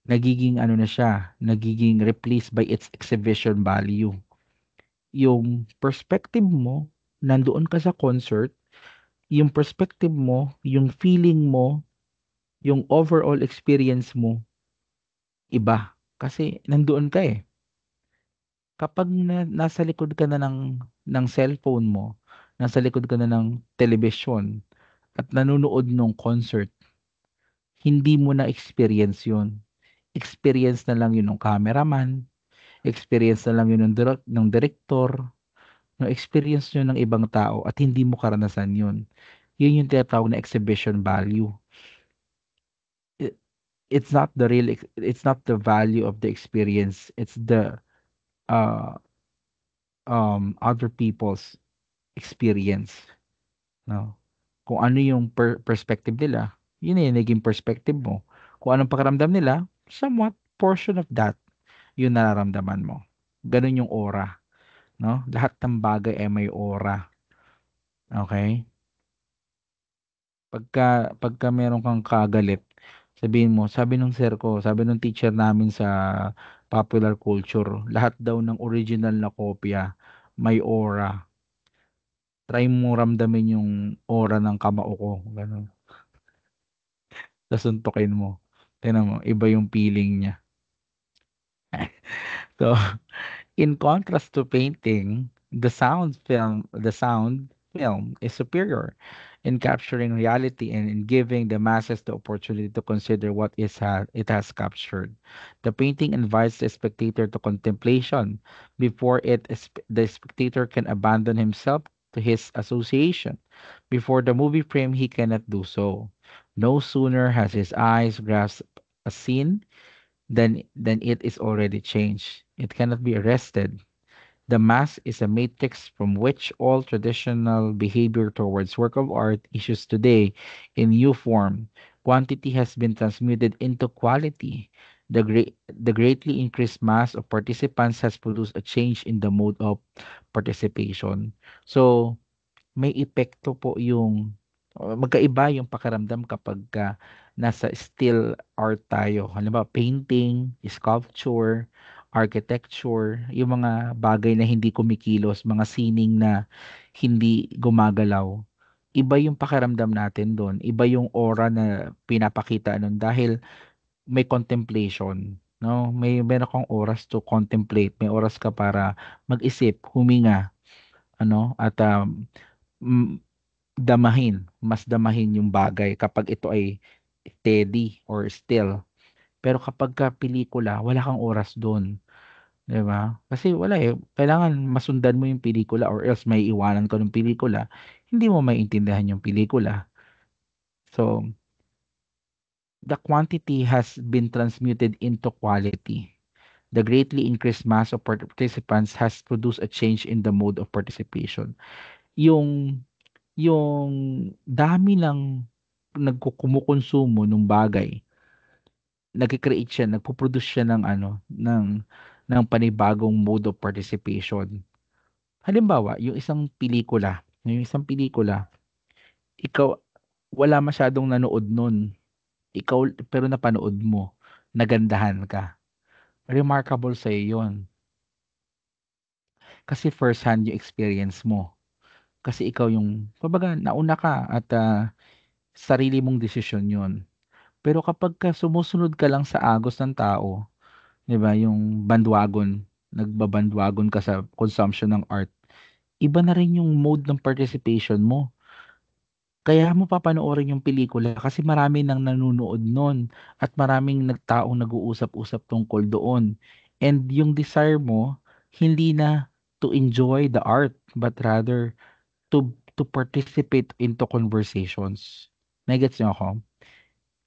Nagiging ano na siya, nagiging replaced by its exhibition value. Yung perspective mo, nandoon ka sa concert, yung perspective mo, yung feeling mo, yung overall experience mo, iba. Kasi nandoon ka eh. Kapag nasa likod ka na ng cellphone mo, nasa likod ka na ng telebisyon, at nanonood ng concert, hindi mo na experience yun. Experience na lang yun ng cameraman, experience na lang yun ng director, no experience yun ng ibang tao at hindi mo karanasan yun. Yun yung tinatawag na exhibition value. It, it's not the value of the experience, it's the uh other people's experience, no? Kung ano yung perspective nila, yun na yung naging perspective mo. Kung anong pakiramdam nila, somewhat portion of that, yung nararamdaman mo. Ganun yung aura, no? Lahat ng bagay ay may aura. Okay? Pagka meron kang kagalit, sabihin mo, sabi nung sir ko, sabi nung teacher namin sa popular culture, lahat daw ng original na kopya may aura. Try mo ramdamin yung aura ng kamao ko, gano'n. Tasuntukin mo. Tingnan mo, iba yung feeling niya. So, in contrast to painting, the sound film is superior in capturing reality and in giving the masses the opportunity to consider what it has captured. The painting invites the spectator to contemplation before the spectator can abandon himself to his association. Before the movie frame, he cannot do so. No sooner has his eyes grasped a scene than it is already changed. It cannot be arrested. The mass is a matrix from which all traditional behavior towards work of art issues today in new form. Quantity has been transmuted into quality. The greatly increased mass of participants has produced a change in the mode of participation. So, may epekto po yung magkaiba yung pakiramdam kapagka nasa still art tayo. Halimbawa, painting, sculpture, architecture, yung mga bagay na hindi kumikilos, mga sining na hindi gumagalaw. Iba yung pakiramdam natin doon. Iba yung aura na pinapakita nun dahil may contemplation. No, meron kang oras to contemplate, may oras ka para mag-isip, huminga, ano, at mm, mas damahin yung bagay kapag ito ay steady or still. Pero kapagka pelikula, wala kang oras dun, 'di ba? Kasi wala eh, kailangan masundan mo yung pelikula or else may iwanan ka ng pelikula, hindi mo maiintindihan yung pelikula. So, the quantity has been transmuted into quality. The greatly increased mass of participants has produced a change in the mode of participation. Yung yung dami ng kumukonsumo nung bagay, nagke-create siya, nagpo-produce siya ng ano, ng panibagong mode of participation. Halimbawa, yung isang pelikula, ikaw wala masyadong nanood nun, ikaw pero napanood mo, nagandahan ka. Remarkable sa'yo yun. Kasi first hand yung experience mo. Kasi ikaw yung, kumbaga, nauna ka at sarili mong desisyon yun. Pero kapag ka sumusunod ka lang sa agos ng tao, 'di ba, yung bandwagon, nagbabandwagon ka sa consumption ng art, iba na rin yung mode ng participation mo. Kaya mo papanoorin yung pelikula kasi marami nang nanonood nun at maraming taong nag-uusap-usap tungkol doon. And yung desire mo, hindi na to enjoy the art, but rather to participate into conversations. Nagets niyo ako?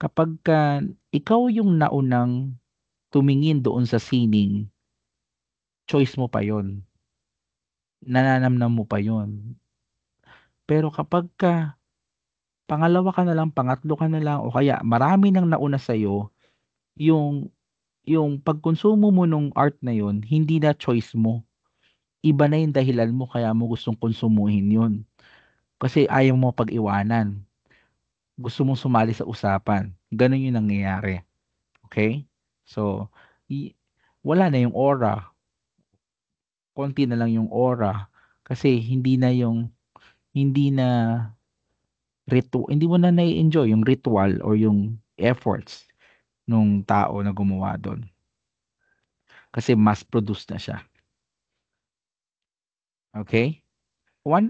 Kapagka ikaw yung naunang tumingin doon sa sining, choice mo pa yon, nananamnam mo pa yon. Pero kapagka pangalawa ka na lang, pangatlo ka na lang, o kaya marami nang nauna sa'yo, yung yung pagkonsumo mo nung art na yon, hindi na choice mo. Iba na yung dahilan mo kaya mo gustong konsumuhin yun. Kasi ayaw mo pag-iwanan. Gusto mong sumali sa usapan. Ganun yung nangyayari. Okay? So, i- wala na yung aura. Konti na lang yung aura. Kasi hindi na hindi mo na nai-enjoy yung ritual or yung efforts nung tao na gumawa doon. Kasi mass produced na siya. Okay? One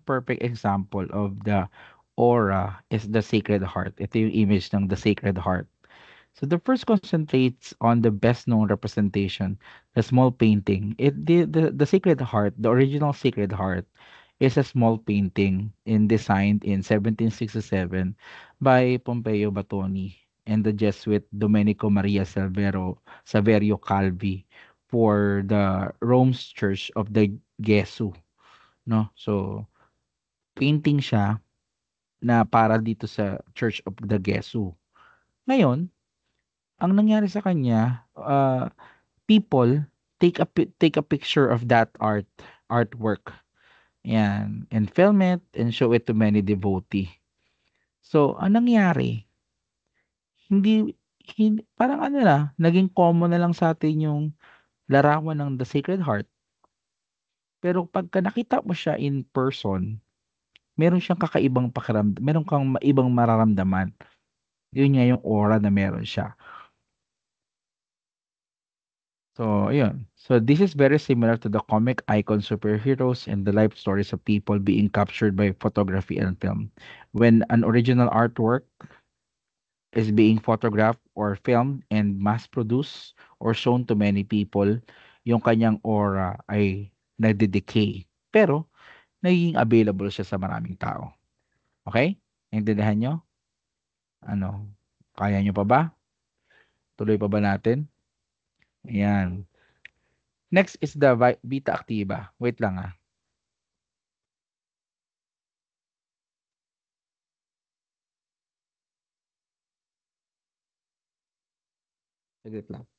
perfect example of the aura is the Sacred Heart. Ito yung image ng the Sacred Heart. So the first concentrates on the best known representation, the small painting. The Sacred Heart, the original Sacred Heart, is a small painting designed in 1767 by Pompeo Batoni and the Jesuit Domenico Maria Saverio Calvi for the Rome's Church of the Gesù, no? So painting siya na para dito sa Church of the Gesù. Ngayon, ang nangyari sa kanya, people take a picture of that artwork. Yan, and film it and show it to many devotee. So, ang nangyari, hindi, parang ano na, naging common na lang sa atin yung larawan ng The Sacred Heart. Pero pagka nakita mo siya in person, meron siyang kakaibang pakiramdam, meron kang ibang mararamdaman. Yun nga yung aura na meron siya. So, ayun. So, this is very similar to the comic icon superheroes and the life stories of people being captured by photography and film. When an original artwork is being photographed or filmed and mass-produced or shown to many people, yung kanyang aura ay nagde-decay. Pero, nagiging available siya sa maraming tao. Okay? Naintindihan nyo? Ano? Kaya nyo pa ba? Tuloy pa ba natin? Ayan. Next is the beta activa. Wait lang ah. Saglit lang.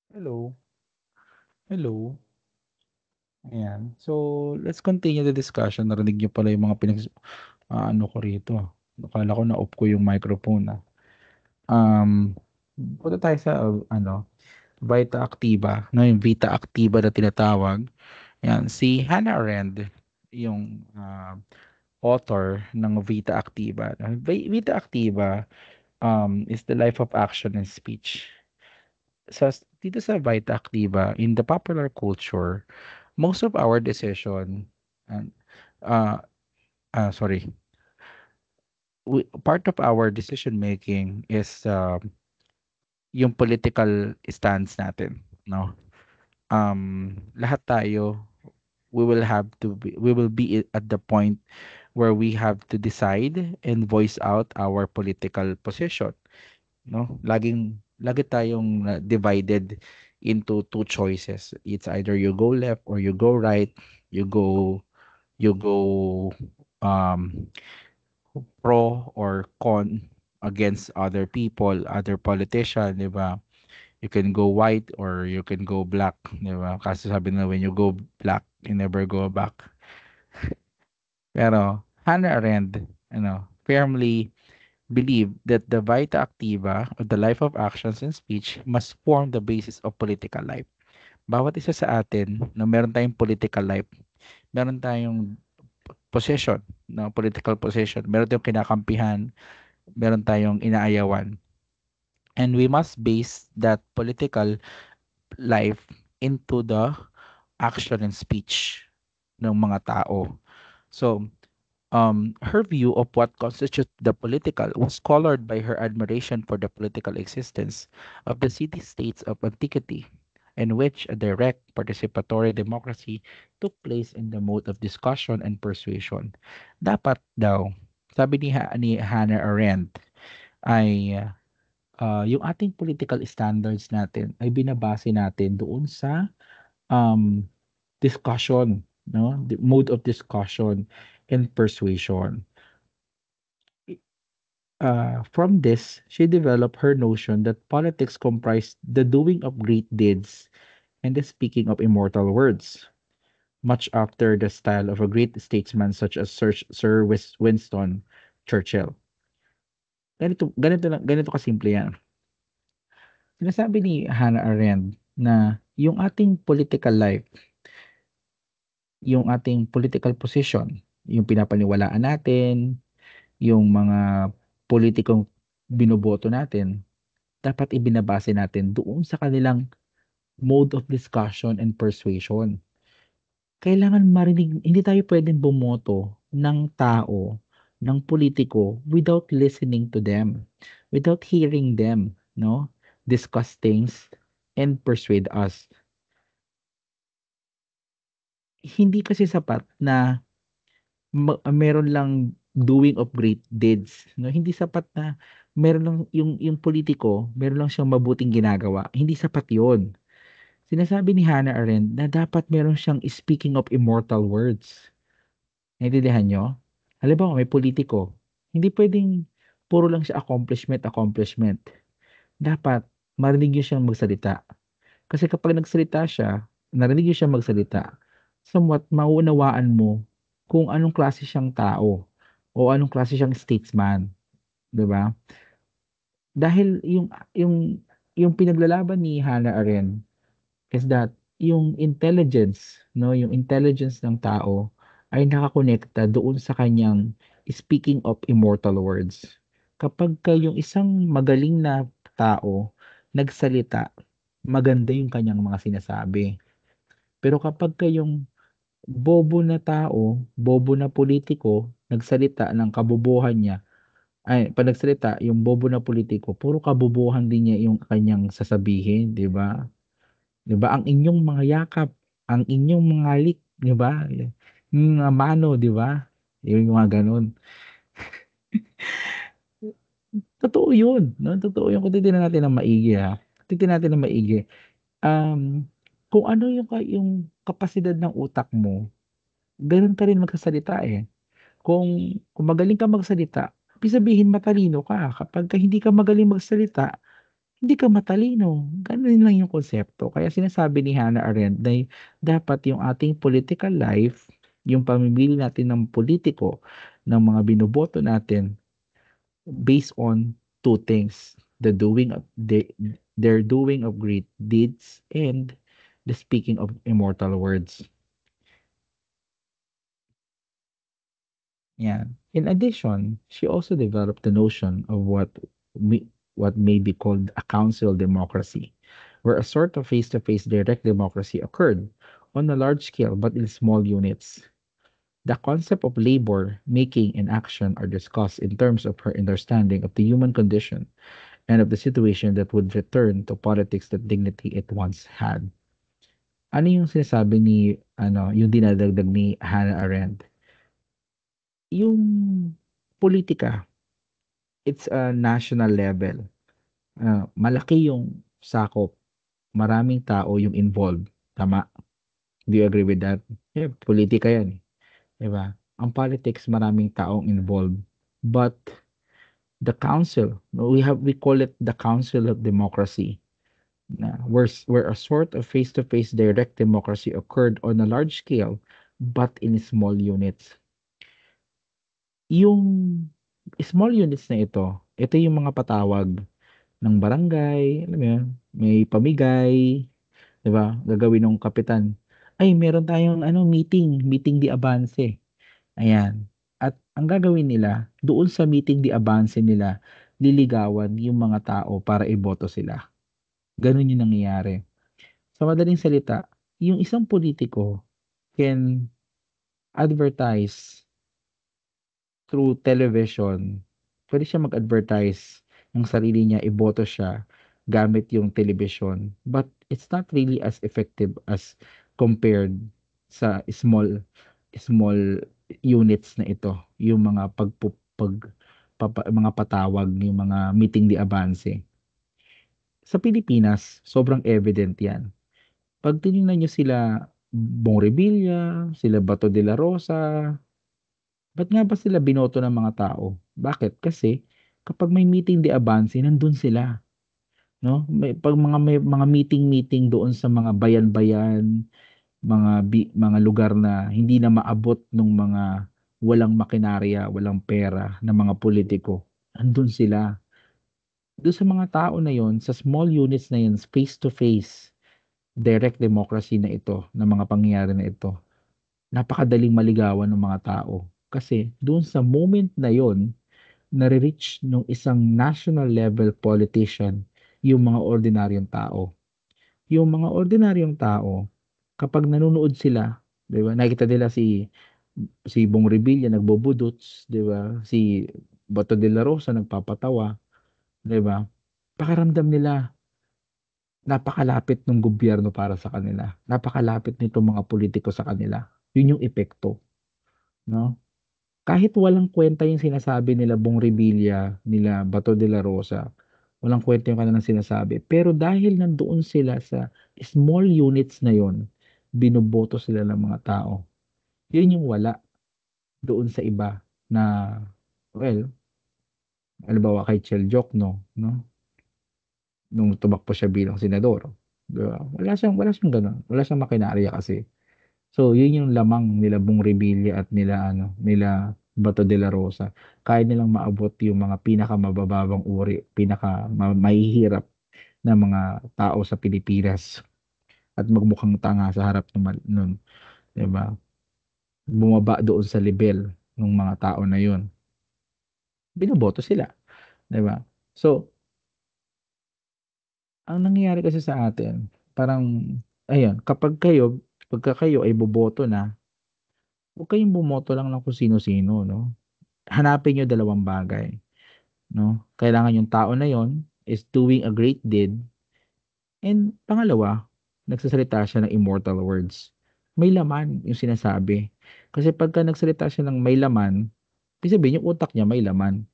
Hello, hello. Ayan. So, let's continue the discussion. Narinig niyo pala yung mga ano ko rito. Akala ko na-off ko yung microphone, ah. Um, Punta tayo sa, ano, Vita Activa, no, yung Vita Activa na tinatawag. Yan, si Hannah Arendt, yung author ng Vita Activa. Vita Activa is the life of action and speech. Dito sa Vita Activa, in the popular culture, most of our decision, and uh, sorry, part of our decision making is yung political stance natin, no? Lahat tayo, we will be at the point where we have to decide and voice out our political position, no? Lagi tayong divided into two choices. It's either you go left or you go right, you go you go um pro or con against other people, other politician, 'di ba? You can go white or you can go black, 'di ba? Kasi sabi na when you go black, you never go back. Pero Hannah Arendt, firmly believed that the vita activa or the life of actions and speech must form the basis of political life. Bawat isa sa atin na meron tayong political life, meron tayong position, no, political position, meron tayong kinakampihan, meron tayong inaayawan. And we must base that political life into the action and speech ng mga tao. So, her view of what constitutes the political was colored by her admiration for the political existence of the city-states of antiquity, in which a direct participatory democracy took place in the mode of discussion and persuasion. Dapat daw, sabi ni Hannah Arendt, ay yung ating political standards natin ay binabase natin doon sa um, discussion, no? The mode of discussion and persuasion. From this, she developed her notion that politics comprised the doing of great deeds and the speaking of immortal words, much after the style of a great statesman such as Sir Winston Churchill. Ganito kasimple yan. Sinasabi ni Hannah Arendt na yung ating political life, yung ating political position, yung pinapaniwalaan natin, yung mga politikong binoboto natin, dapat ibinabase natin doon sa kanilang mode of discussion and persuasion. Kailangan marinig, hindi tayo pwedeng bumoto ng tao, ng politiko without listening to them, without hearing them, no? Discuss things and persuade us. Hindi kasi sapat na meron lang doing of great deeds, no? Hindi sapat na meron lang yung politiko, meron lang siyang mabuting ginagawa. Hindi sapat 'yon. Sinasabi ni Hannah Arendt na dapat meron siyang speaking of immortal words. Naintindihan niyo? Halimbawa, may politiko, hindi puwedeng puro lang siya accomplishment, accomplishment. Dapat marinig niyo siyang magsalita. Kasi kapag nagsalita siya, narinig niyo siyang magsalita, somewhat mauunawaan mo kung anong klase siyang tao o anong klase siyang statesman, 'di ba? Dahil yung pinaglalaban ni Hannah Arendt is that yung intelligence, no, yung intelligence ng tao ay nakakonekta doon sa kanyang speaking of immortal words. Kapagka yung isang magaling na tao nagsalita, maganda yung kanyang mga sinasabi. Pero kapagka yung bobo na tao, bobo na politiko, nagsalita ng kabobohan niya, ay 'pag nagsalita yung bobo na politiko, puro kabobohan din niya yung kanyang sasabihin, 'di ba? 'Di ba, ang inyong mga yakap, ang inyong mga halik, 'di ba? Yung mga mano, 'di ba? Yung mga gano'n. Totoo 'yun, 'no, totoo 'yun kung titingnan natin ng maigi, titingnan natin ng maigi. Um, kung ano yung kapasidad ng utak mo, gano'n ka rin magsasalita, eh. Kung magaling ka magsalita, ibig sabihin matalino ka. Kapagka hindi ka magaling magsalita, hindi ka matalino. Gano'n lang yung konsepto. Kaya sinasabi ni Hannah Arendt na dapat yung ating political life, yung pamimili natin ng politiko, ng mga binoboto natin, based on two things: the doing of their doing of great deeds and the speaking of immortal words. Yeah. In addition, she also developed the notion of may, what may be called a council democracy, where a sort of face-to-face direct democracy occurred on a large scale but in small units. The concept of labor, making, and action are discussed in terms of her understanding of the human condition and of the situation that would return to politics that dignity it once had. Ano yung sinasabi ni, yung dinadagdag ni Hannah Arendt? Yung politika, it's a national level. Malaki yung sakop, maraming tao yung involved. Tama? Do you agree with that? Yeah, politika yan. 'Di ba? Ang politics, maraming taong involved. But the council, we call it the council of democracy, na where a sort of face-to-face direct democracy occurred on a large scale but in small units. Yung small units na ito yung mga patawag ng barangay, alam mo yun, may pamigay, 'di ba? Gagawin ng kapitan. Ay, meron tayong meeting di avance. Ayan. At ang gagawin nila, doon sa meeting di avance nila, liligawan yung mga tao para iboto sila. Ganun yung nangyayari. Sa madaling salita, yung isang politiko can advertise through television. Pwede siya mag-advertise ng sarili niya, iboto siya gamit yung television. But it's not really as effective as compared sa small units na ito, yung mga mga patawag, yung mga meeting di avance. Sa Pilipinas, sobrang evident 'yan. 'Pag tiningnan niyo sila Bong Revilla, sila Bato de la Rosa, ba't nga ba sila binoto ng mga tao? Bakit? Kasi kapag may meeting de avance, nandun sila, 'no? May mga meeting-meeting doon sa mga bayan-bayan, mga lugar na hindi na maabot nung mga walang makinarya, walang pera na mga politiko, andun sila. Dun sa mga tao na yon, sa small units na yun, face to face, direct democracy na ito, na mga pangyayari na ito, napakadaling maligawan ng mga tao. Kasi dun sa moment na yon, nare-reach nung isang national level politician yung mga ordinaryong tao. Yung mga ordinaryong tao, kapag nanonood sila, 'di ba? Nakikita nila si Bong Revilla nagbobudots, 'di ba? Si Bato de la Rosa nagpapatawa, 'di ba? Pakiramdam nila napakalapit ng gobyerno para sa kanila. Napakalapit nitong mga politiko sa kanila. Yun yung epekto, no? Kahit walang kwenta yung sinasabi nila Bong Revilla, nila Bato de la Rosa, walang kwenta yung kanilang sinasabi. Pero dahil nandoon sila sa small units na yon, binoboto sila ng mga tao. Yun yung wala doon sa iba na, well, halimbawa kay Chel Jokno, no? Nung tumakbo siya bilang senador. Di ba? Wala siyang ganun. Wala siyang makinarya kasi. So, yun yung lamang nila Bong Revilla at nila Bato de la Rosa. Kaya nilang maabot yung mga pinakamabababang uri, mahihirap na mga tao sa Pilipinas at magmukhang tanga sa harap nun, 'di ba? Bumaba doon sa level ng mga tao na yun. Binoboto sila, 'di ba? So, ang nangyayari kasi sa atin, parang ayun, pagka kayo ay boboto na, huwag kayong bumoto lang ng kung sino-sino, 'no? Hanapin niyo dalawang bagay, 'no? Kailangan yung tao na yon is doing a great deed, and pangalawa, nagsasalita siya ng immortal words. May laman yung sinasabi. Kasi pagka nagsalita siya ng may laman, ibig sabihin yung utak niya may laman.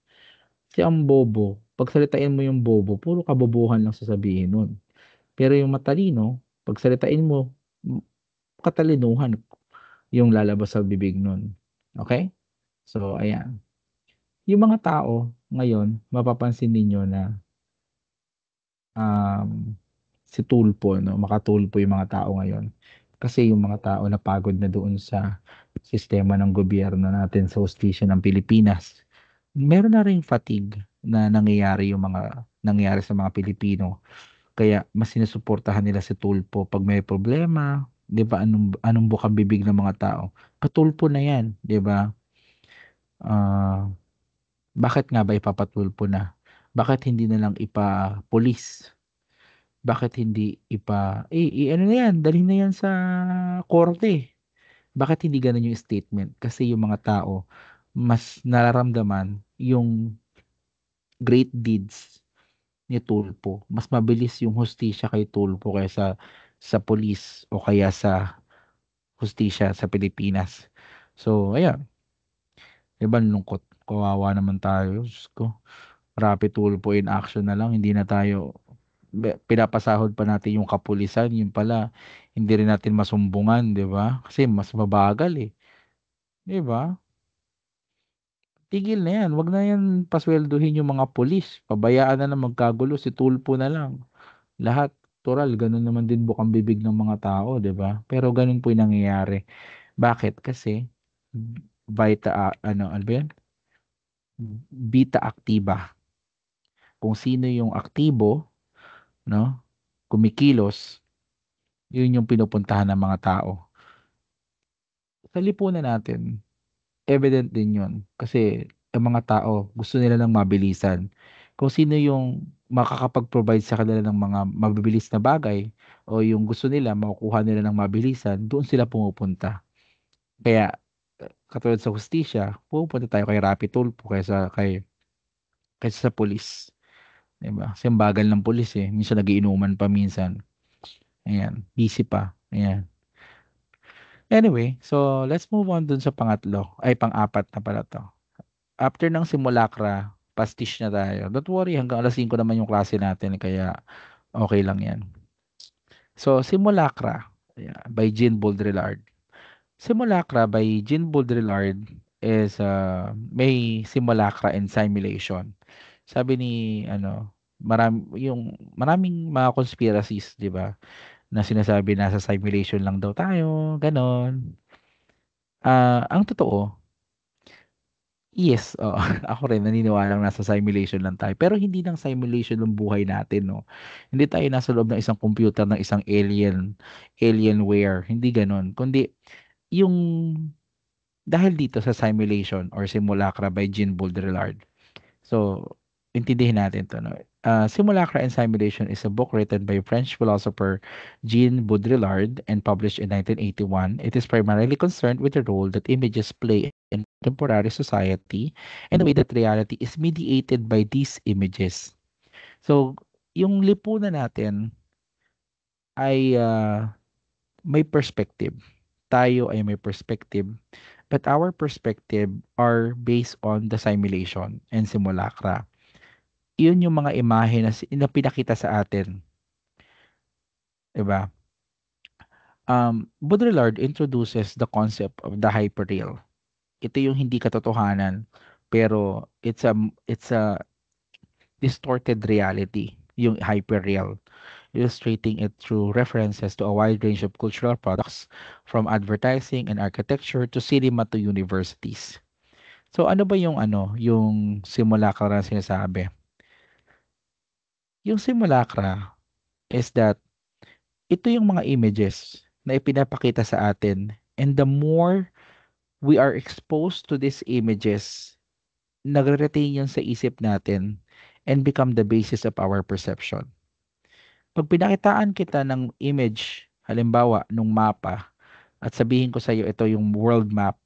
Kasi ang bobo, pagsalitain mo yung bobo, puro kabobohan lang sasabihin nun. Pero yung matalino, pagsalitain mo, m- katalinuhan yung lalabas sa bibig nun. Okay? So, ayan. Yung mga tao ngayon, mapapansin ninyo na um, si Tulfo 'no, makatulfo yung mga tao ngayon. Kasi yung mga tao napagod na doon sa sistema ng gobyerno natin sa hustisya ng Pilipinas. Meron na ring fatigue na nangyayari sa mga Pilipino. Kaya mas sinusuportahan nila si Tulfo 'pag may problema, 'di ba, anong bukang-bibig ng mga tao, "Patulfo na 'yan," 'di ba? Ah, bakit nga ba ipapatulfo na? Bakit hindi na lang ipapulis? Bakit hindi ano na 'yan, dalhin na 'yan sa korte. Bakit hindi gano'n yung statement? Kasi yung mga tao mas nararamdaman yung great deeds ni Tulfo. Mas mabilis yung hustisya kay Tulfo kaysa sa pulis o kaya sa hustisya sa Pilipinas. So, ayan, 'di ba ang lungkot, kawawa naman tayo, Diyos ko. Rapi Tulfo in action na lang, hindi na tayo pinapasahod pa natin yung kapulisan, yun pala hindi rin natin masumbungan, 'di ba? Kasi mas mabagal, eh, 'di ba? Tigil na 'yan, 'wag na 'yan paswelduhin yung mga pulis, pabayaan na lang magkagulo, si Tulfo na lang. Lahat tural gano'n naman din bukang-bibig ng mga tao, 'di ba? Pero gano'n po yung nangyayari. Bakit? Kasi ano ba 'yun, Vita Activa. Kung sino yung aktibo 'no, kumikilos, 'yun yung pinupuntahan ng mga tao. Sa lipunan natin, evident din 'yun, kasi ang mga tao gusto nila ng mabilisan. Kung sino yung makakapag-provide sa kanila ng mga mabibilis na bagay o yung gusto nila makukuha nila ng mabilisan, doon sila pumupunta. Kaya katulad sa hustisya, pumupunta tayo kay Rapi Tulfo kaysa sa pulis, 'di ba? Kasi ang bagal ng pulis, eh, minsan nag-iinuman pa minsan, ayan, busy pa, ayan. Anyway, so let's move on dun sa pangatlo, ay pang-apat na pala 'to. After ng simulacra, pastiche na tayo. Don't worry, hanggang 5:00 naman yung klase natin kaya okey lang 'yan. So, Simulacra, ayan, by Jean Baudrillard. Simulacra by Jean Baudrillard is, may simulacra and simulation. Sabi ni ano, maraming mga conspiracies, 'di ba, na sinasabi nasa simulation lang daw tayo, gano'n. Ang totoo, yes, oo. Ako rin naniniwalang nasa simulation lang tayo, pero hindi ng simulation ng buhay natin 'no. Hindi tayo nasa loob ng isang computer ng isang alienware, hindi gano'n. Kundi yung dahil dito sa simulation or simulacra by Jean Baudrillard. So, intindihin natin 'to 'no. Simulacra and Simulation is a book written by French philosopher Jean Baudrillard and published in 1981. It is primarily concerned with the role that images play in contemporary society and the way that reality is mediated by these images. So, yung lipunan natin ay, may perspective. Tayo ay may perspective, but our perspective are based on the simulation and simulacra. Iyon yung mga imahe na pinakita sa atin, 'di ba? Baudrillard introduces the concept of the hyperreal. Ito yung hindi katotohanan, pero it's a distorted reality, yung hyperreal, illustrating it through references to a wide range of cultural products, from advertising and architecture to cinema to universities. So ano ba yung simulacra na sinasabi? Yung simulacra is that ito yung mga images na ipinapakita sa atin, and the more we are exposed to these images, nagre-retain yun sa isip natin and become the basis of our perception. Pag pinakitaan kita ng image, halimbawa nung mapa, at sabihin ko sa iyo ito yung world map,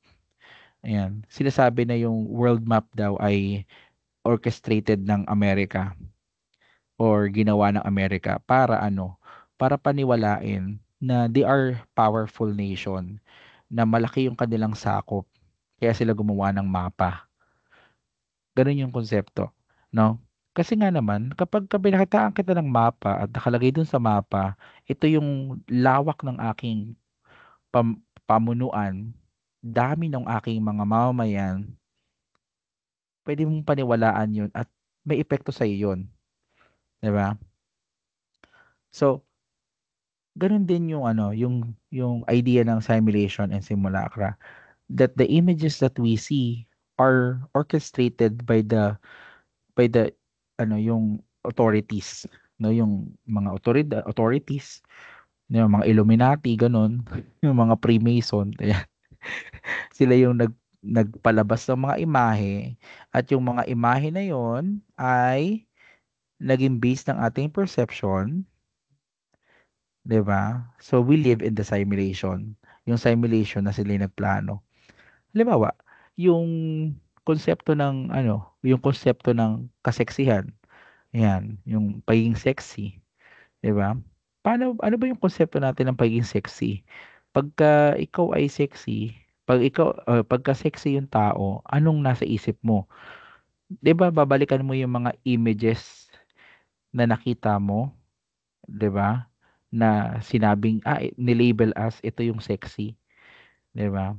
ayan, sinasabi na yung world map daw ay orchestrated ng Amerika or ginawa ng Amerika para ano, para paniwalain na they are powerful nation, na malaki yung kanilang sakop, kaya sila gumawa ng mapa. Gano'n yung konsepto, 'no? Kasi nga naman kapagka pinakitaan kita ng mapa at nakalagay dun sa mapa, ito yung lawak ng aking pamunuan, dami ng aking mga mamamayan, puwede mong paniwalaan yun at may epekto sa'yo yun, 'di ba? So, ganun din yung ano, yung idea ng simulation and simulacra, that the images that we see are orchestrated by the ano yung authorities, no, yung mga authorities, yung mga Illuminati ganun, yung mga Freemason, ayan. Sila yung nagpalabas ng mga imahe, at yung mga imahe na yon ay naging base ng ating perception, 'di ba? So we live in the simulation. Yung simulation na sila yung nagplano. Halimbawa, yung konsepto ng ano, yung konsepto ng kaseksihan. Yan, yung pagiging sexy, 'di ba? Ano ba yung konsepto natin ng pagiging sexy? Pagka ikaw ay sexy, pagka sexy yung tao, anong nasa isip mo? 'Di ba babalikan mo yung mga images na nakita mo, 'di ba? Na sinabing nilabel as ito yung sexy, 'di ba?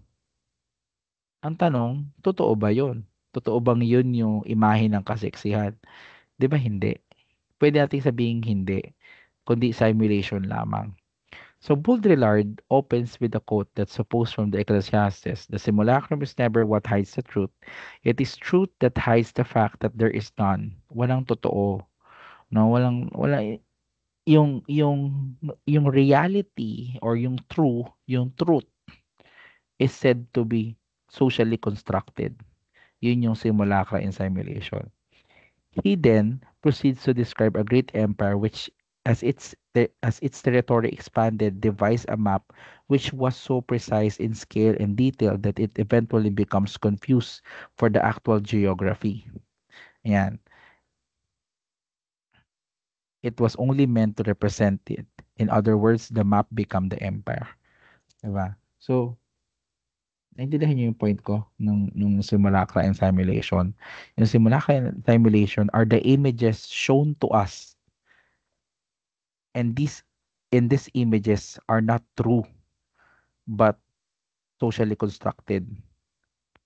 Ang tanong, totoo ba 'yun? Totoo bang 'yun yung imahe ng kaseksihan? 'Di ba hindi? Pwede nating sabihing hindi, kundi simulation lamang. So Baudrillard opens with a quote that's supposed from the Ecclesiastes: "The simulacrum is never what hides the truth. It is truth that hides the fact that there is none." Walang totoo, no? Wala yung reality or yung truth is said to be socially constructed. Yun yung simulacra and simulation. He then proceeds to describe a great empire which, as its territory expanded, devised a map which was so precise in scale and detail that it eventually becomes confused for the actual geography. Yan. It was only meant to represent it. In other words, the map become the empire. Diba? So, naintindihan niyo yung point ko nung simulacra and simulation. Yung simulacra and simulation are the images shown to us, and these images are not true but socially constructed.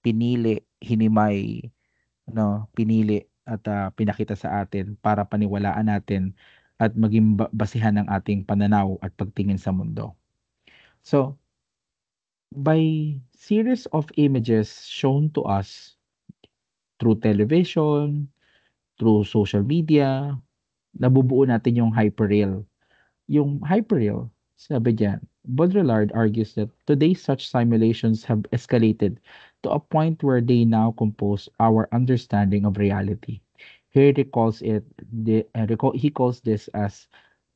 Pinili, hinimay, no, pinili at pinakita sa atin para paniwalaan natin at maging basihan ng ating pananaw at pagtingin sa mundo. So, by series of images shown to us through television, through social media, nabubuo natin yung hyperreal. Yung hyperreal, sabi diyan, Baudrillard argues that today such simulations have escalated to a point where they now compose our understanding of reality. He calls this as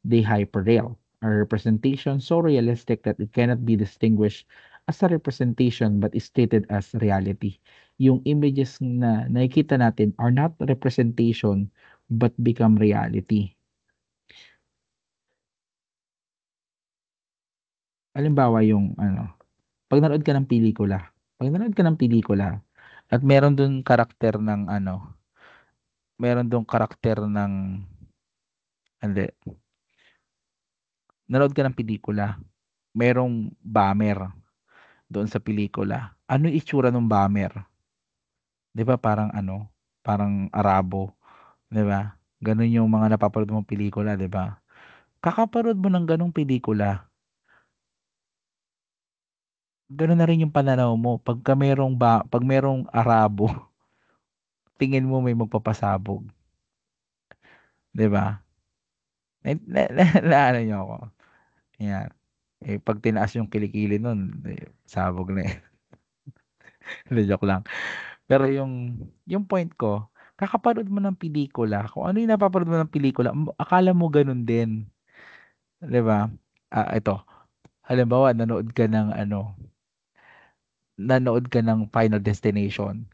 the hyperreal, a representation so realistic that it cannot be distinguished as a representation but is stated as reality. Yung images na nakikita natin are not representation but become reality. Halimbawa yung ano, 'pag nanood ka ng pelikula, 'pag nanood ka ng pelikula at meron dun karakter ng ano, meron dun karakter ng hindi, nanood ka ng pelikula, merong bomber doon sa pelikula. Ano yung itsura ng bomber? 'Di ba parang ano, parang Arabo, 'di ba? Ganun yung mga napapanood mong pelikula, 'di ba? Kakapanood mo ng ganung pelikula, ganun na rin yung pananaw mo. Pag merong Arabo, tingin mo may magpapasabog, 'di ba? Naano niyo ako. Yan. Eh, pag tinaas yung kilikili nun, sabog na eh. Hindi, joke lang. Pero yung point ko, kakapanood mo ng pelikula, kung ano yung napapanood mo ng pelikula, akala mo ganun din. 'Di ba? Ito, halimbawa, nanood ka ng Final Destination.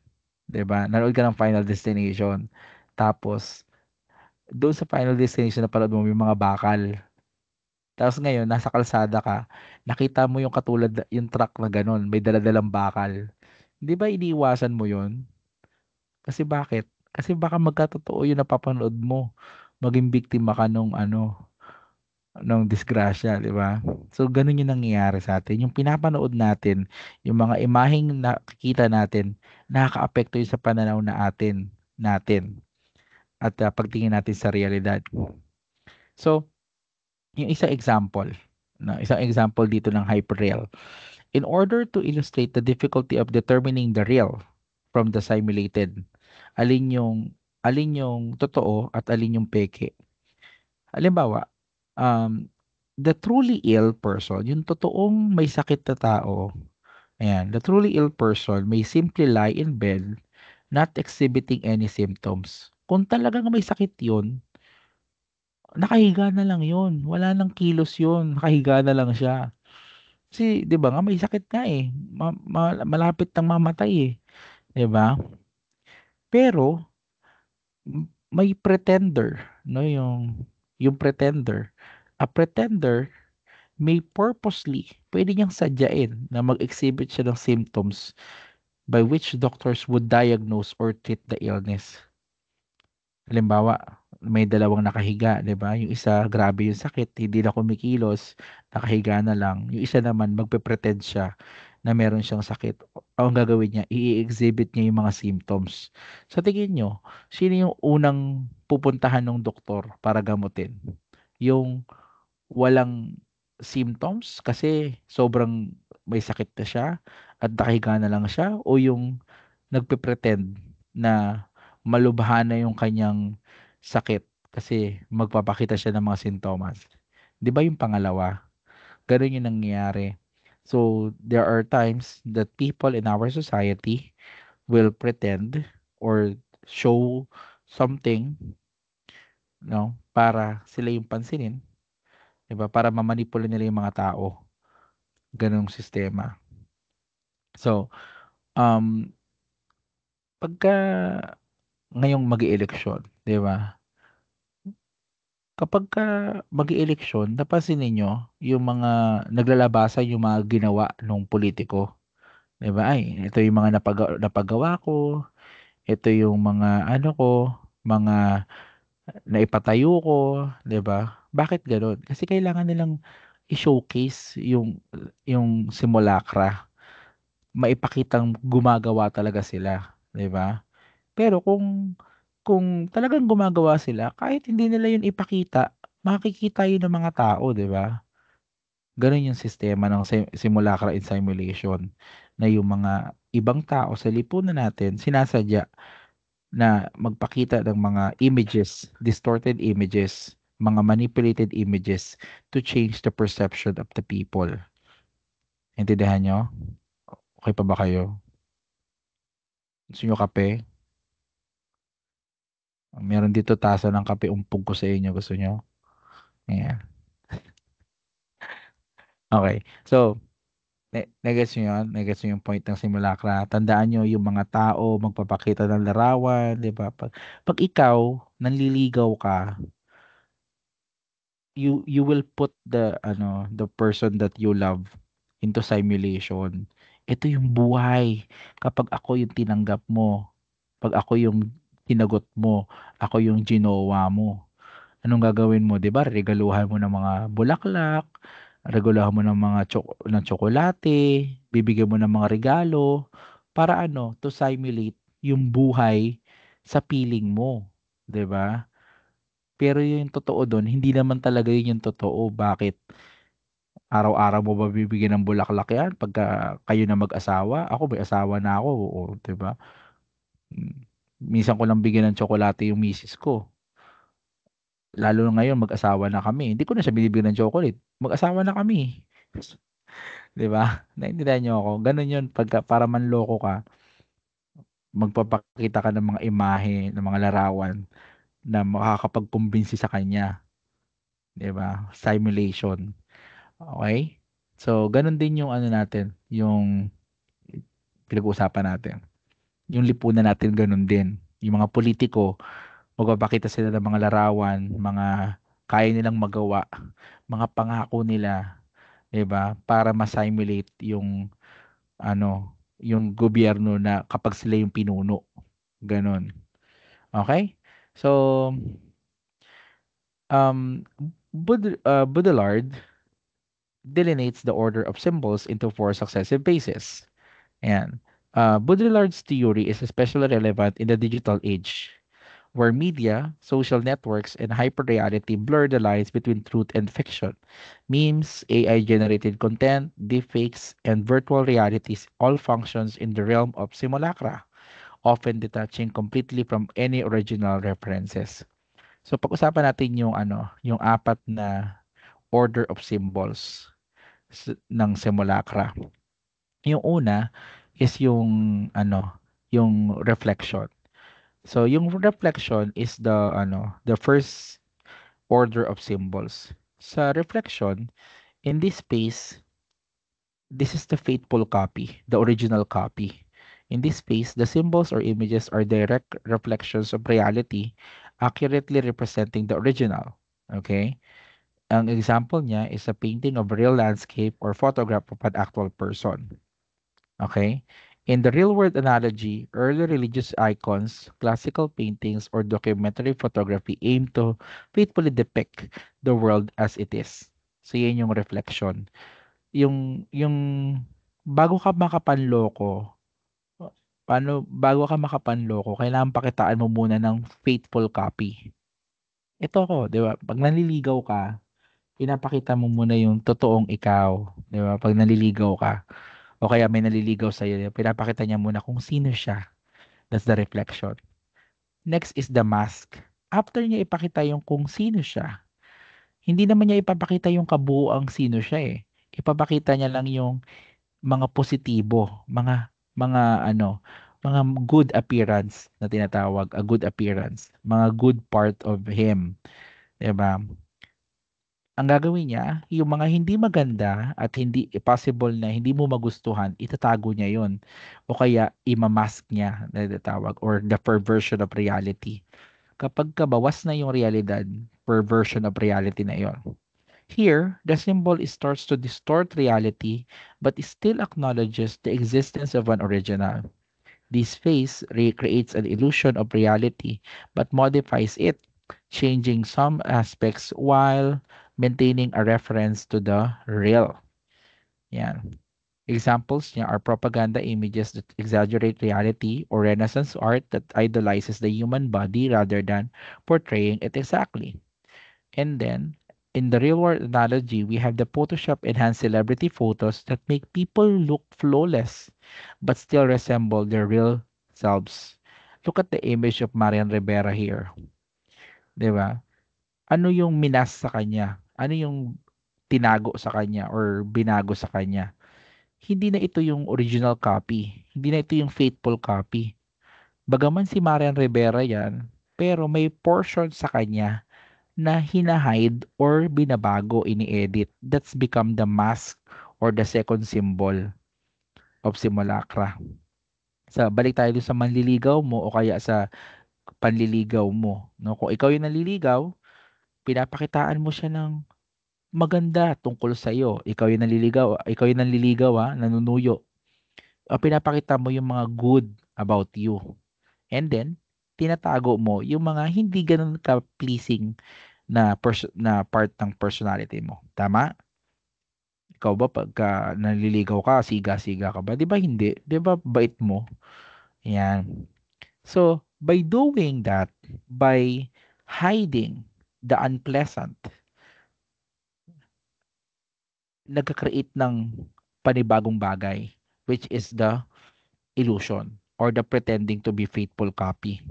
'Di ba? Nanood ka ng Final Destination. Tapos, doon sa Final Destination na panood mo, may mga bakal. Tapos ngayon, nasa kalsada ka, nakita mo yung katulad, yung truck na ganun, may daladalang bakal. Di ba iniiwasan mo yun? Kasi bakit? Kasi baka magkatotoo yung napapanood mo. Maging biktima ka nung disgrasya, di ba? So, ganun yung nangyayari sa atin. Yung pinapanood natin, yung mga imaheng nakikita natin, nakakaapekto yun sa pananaw natin. At pagtingin natin sa realidad. So, yung isang example dito ng hyperreal. In order to illustrate the difficulty of determining the real from the simulated, alin yung alin yung totoo at alin yung peke. Halimbawa, the truly ill person, yung totoong may sakit na tao, ayan, the truly ill person may simply lie in bed, not exhibiting any symptoms. Kung talagang may sakit yun, nakahiga na lang yun. Wala nang kilos yun. Nakahiga na lang siya. Kasi, di ba nga, may sakit nga eh. Malapit nang mamatay eh. Di ba? Pero, may pretender, no? Yung pretender. A pretender may purposely, pwede niyang sadyain na mag-exhibit siya ng symptoms by which doctors would diagnose or treat the illness. Halimbawa, may dalawang nakahiga, 'di ba? Yung isa, grabe yung sakit, hindi na kumikilos, nakahiga na lang. Yung isa naman, magpe-pretend siya na meron siyang sakit. Ang gagawin niya, i-exhibit niya yung mga symptoms. Sa tingin nyo, sino yung unang pupuntahan ng doktor para gamutin? Yung walang symptoms kasi sobrang may sakit na siya at nakahiga na lang siya, o yung nagpe-pretend na malubha na yung kanyang sakit kasi magpapakita siya ng mga sintomas. 'Di ba yung pangalawa? Ganun yung nangyayari. So, there are times that people in our society will pretend or show something, no, para sila yung pansinin, 'di ba? Para mamanipula nila yung mga tao. Ganung sistema. So, um, pagka ngayong mag-eleksyon, 'di ba? Kapagka mag-eleksyon, napansin ninyo yung mga naglalabasan yung mga ginawa nung politiko, 'di ba? Ay, ito yung mga napagawa ko, ito yung mga ano ko, mga naipatayo ko, 'di ba? Bakit gano'n? Kasi kailangan nilang i-showcase yung simulacra, maipakitang gumagawa talaga sila, 'di ba? Pero kung talagang gumagawa sila, kahit hindi nila yun ipakita, makikita yun ng mga tao, 'di ba? Gano'n yung sistema ng simulacra and simulation, na yung mga ibang tao sa lipunan natin sinasadya na magpakita ng mga images, distorted images, mga manipulated images to change the perception of the people. Intindihan nyo? Okay pa ba kayo? Gusto nyo kape? Meron dito tasa ng kape, umpog ko sa inyo. Gusto nyo? Ayan. Okay. So, nagets nyo yun? Nagets nyo yung point ng simulacra? Tandaan nyo yung mga tao magpapakita ng larawan, di ba? Pag ikaw, nanliligaw ka, you will put the person that you love into simulation. Ito yung buhay. Kapag ako yung tinanggap mo, pag ako yung tinagot mo, ako yung ginawa mo, anong gagawin mo, 'di ba? Regaluhan mo ng mga bulaklak, regaluhan mo ng mga ng tsokolate, bibigyan mo ng mga regalo para ano, to simulate yung buhay sa piling mo, 'di ba? Pero yung totoo doon, hindi naman talaga yun yung totoo. Bakit? Araw-araw mo ba bibigyan ng bulaklak yan pagka kayo na mag-asawa? Ako, may asawa na ako, oo, 'di ba? Mm. Minsan ko lang bigyan ng tsokolate yung misis ko. Lalo na ngayon, mag-asawa na kami. Hindi ko na siya binibigyan ng chocolate. Mag-asawa na kami. 'Di ba? Naintindihan niyo ako. Ganun 'yun pagka para manloko ka, magpapakita ka ng mga imahe, ng mga larawan na makakapagkumbinsi sa kanya, 'di ba? Simulation. Okay? So, ganun din yung ano natin, yung pinag-uusapan natin. Yung lipunan natin ganun din. Yung mga politiko, magpapakita sila ng mga larawan, mga kaya nilang magawa, mga pangako nila, 'di ba? Para ma-simulate yung yung gobyerno na kapag sila yung pinuno. Ganon. Okay? So, um, Baudrillard delineates the order of symbols into four successive bases. Ayan. Baudrillard's theory is especially relevant in the digital age, where media, social networks, and hyperreality blur the lines between truth and fiction. Memes, AI-generated content, deepfakes, and virtual realities all functions in the realm of simulacra, often detaching completely from any original references. So pag-usapan natin yung yung apat na order of symbols ng simulacra. Yung una is yung yung reflection. So yung reflection is the first order of symbols. Sa reflection, in this space, this is the faithful copy, the original copy. In this space, the symbols or images are direct reflections of reality, accurately representing the original. Okay? Ang example niya is a painting of a real landscape or photograph of an actual person. Okay? In the real world analogy, early religious icons, classical paintings, or documentary photography aim to faithfully depict the world as it is. So, yan yung reflection. Yung bago ka makapanloko, bago ka makapanloko, kailangan pakitaan mo muna ng faithful copy. Ito ko, di ba? Pag nanliligaw ka, pinapakita mo muna yung totoong ikaw, di ba? Pag naliligaw ka, o kaya may naliligaw sa'yo, pinapakita niya muna kung sino siya. That's the reflection. Next is the mask. After niya ipakita yung kung sino siya, hindi naman niya ipapakita yung kabuuang sino siya eh. Ipapakita niya lang yung mga positibo, mga mga good appearance na tinatawag, a good appearance, mga good part of him, 'di ba? Ang gagawin niya, yung mga hindi maganda at hindi possible na hindi mo magustuhan, itatago niya yon o kaya imamask niya na tinatawag or the perversion of reality. Kapag kabawas na yung realidad, perversion of reality na yon. Here, the symbol starts to distort reality but still acknowledges the existence of an original. This phase recreates an illusion of reality but modifies it, changing some aspects while maintaining a reference to the real. Yan. Examples niya are propaganda images that exaggerate reality or Renaissance art that idolizes the human body rather than portraying it exactly. And then, in the real world analogy, we have the Photoshop enhanced celebrity photos that make people look flawless but still resemble their real selves. Look at the image of Marian Rivera here. 'Di ba? Ano yung minas sa kanya? Ano yung tinago sa kanya or binago sa kanya? Hindi na ito yung original copy. Hindi na ito yung faithful copy. Bagaman si Marian Rivera yan, pero may portion sa kanya na hina-hide or binabago, ini-edit. That's become the mask or the second symbol of simulacra. Balik tayo dun sa manliligaw mo o kaya sa panliligaw mo. No? Kung ikaw yung naliligaw, pinapakitaan mo siya ng maganda tungkol sa iyo. Ikaw yung nanliligaw nanunuyo. Pinapakita mo yung mga good about you. And then, tinatago mo yung mga hindi ganun ka-pleasing na part ng personality mo. Tama? Ikaw ba pagka naliligaw ka, siga-siga ka ba? 'Di ba hindi? 'Di ba bait mo? Yan. So, by doing that, by hiding the unpleasant, nagka-create ng panibagong bagay, which is the illusion or the pretending to be faithful copy.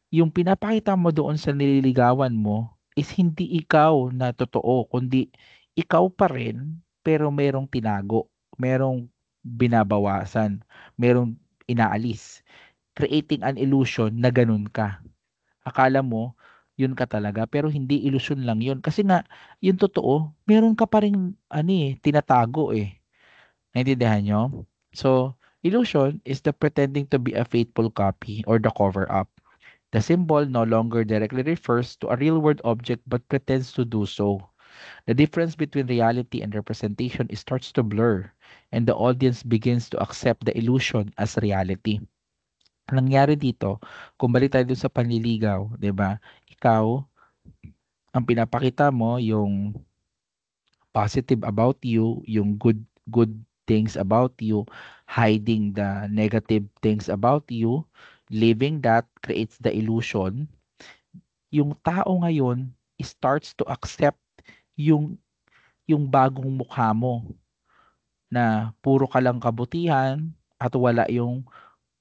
Yung pinapakita mo doon sa nililigawan mo is hindi ikaw na totoo, kundi ikaw pa rin, pero merong tinago, merong binabawasan, merong inaalis, creating an illusion na ganun ka. Akala mo, yun ka talaga, pero hindi illusion lang yun. Kasi nga, yung totoo, meron ka pa rin, tinatago eh. Naintindihan nyo? So, illusion is the pretending to be a faithful copy or the cover-up. The symbol no longer directly refers to a real-world object but pretends to do so. The difference between reality and representation starts to blur, and the audience begins to accept the illusion as reality. Ang nangyari dito, kung balik tayo dun sa panliligaw, 'di ba? Ikaw, ang pinapakita mo yung positive about you, yung good things about you, hiding the negative things about you, living that creates the illusion. yung tao ngayon starts to accept yung bagong mukha mo na puro ka lang kabutihan at wala yung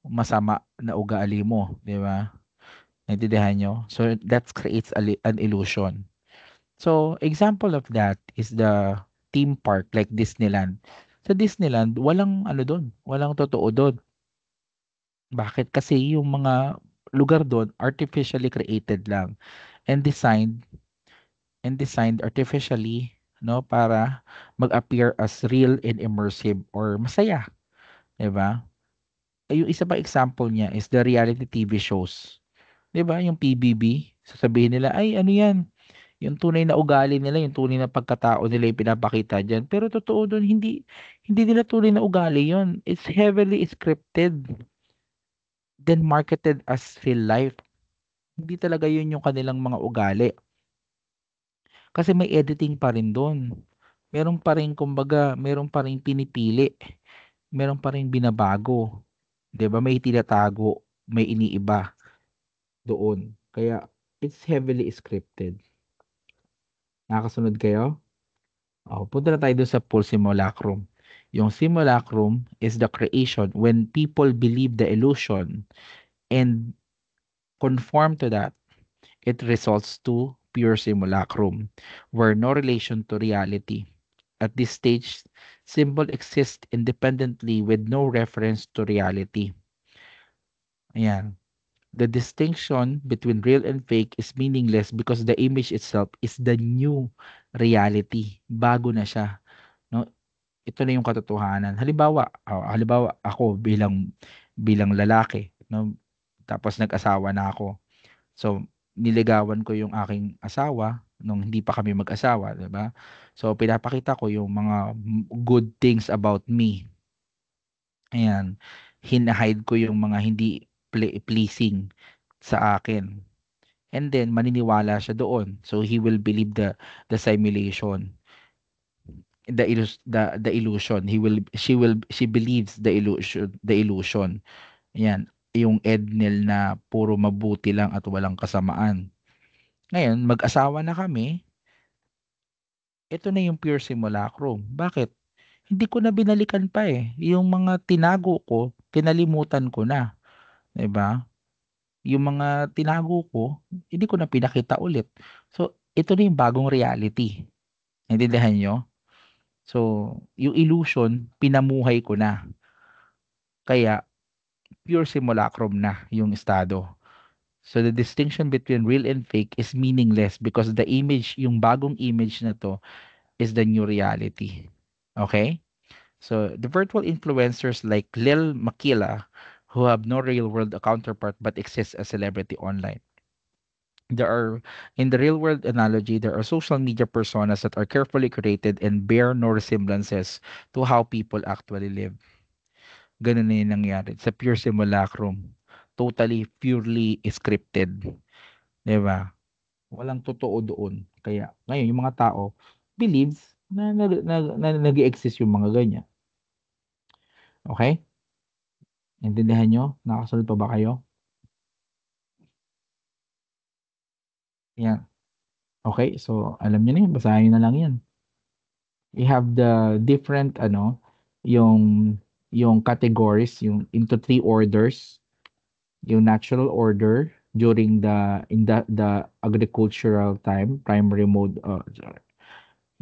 masama na ugali mo, di ba? Naintindihan nyo? So that creates an illusion. So example of that is the theme park like Disneyland. Sa Disneyland, walang ano doon, walang totoo doon. Bakit? Kasi yung mga lugar doon artificially created lang and designed artificially, no, para mag-appear as real and immersive or masaya, 'di ba? Yung isa pa example niya is the reality TV shows. 'Di ba? Yung PBB, sasabihin nila, ay ano 'yan? Yung tunay na ugali nila, yung tunay na pagkatao nila yung pinapakita diyan. Pero totoo doon, hindi nila tunay na ugali 'yon. It's heavily scripted, then marketed as real life. Hindi talaga 'yun yung kanilang mga ugali. Kasi may editing pa rin doon. Meron pa rin kumbaga, meron pa rin pinipili, meron pa rin binabago. 'Di ba? May tinatago, may iniiba doon. Kaya it's heavily scripted. Nakakasunod kayo? Punta na tayo doon sa full simulacrum. Yung simulacrum is the creation when people believe the illusion and conform to that, it results to pure simulacrum, where no relation to reality. At this stage, symbol exists independently with no reference to reality. Ayan. The distinction between real and fake is meaningless because the image itself is the new reality. Bago na siya. No? Ito na yung katotohanan. Halimbawa ako bilang lalaki, no? Tapos nag-asawa na ako. So, niligawan ko yung aking asawa nung hindi pa kami mag-asawa, 'di ba? So, pinapakita ko yung mga good things about me. Ayan. Hina-hide ko yung mga hindi pleasing sa akin. And then maniniwala siya doon. So he will believe the simulation, the illusion. She believes the illusion. Ayan, yung Ednel na puro mabuti lang at walang kasamaan. Ngayon, mag-asawa na kami, ito na yung pure simulacrum. Bakit? Hindi ko na binalikan pa eh. Yung mga tinago ko, kinalimutan ko na. 'Di ba? Yung mga tinago ko, hindi ko na pinakita ulit. So, ito na yung bagong reality. Naintindihan nyo? So, yung illusion, pinamuhay ko na. Kaya, pure simulacrum na yung estado. So, the distinction between real and fake is meaningless because the image, yung bagong image na to, is the new reality. Okay? So, the virtual influencers like Lil Makila, who have no real-world counterpart but exist as celebrity online. In the real world analogy, there are social media personas that are carefully created and bear no resemblances to how people actually live. Ganun na yung nangyari. Sa pure simulacrum. Totally, purely scripted. Di ba? Walang totoo doon. Kaya, ngayon, yung mga tao believes na nag-exist yung mga ganyan. Okay? Intindihan nyo? Nakasunod pa ba kayo? Yan. Okay? So, alam nyo na yun. Basahin nyo na lang yan. We have the different yung categories yung into three orders, yung natural order during the agricultural time, primary mode,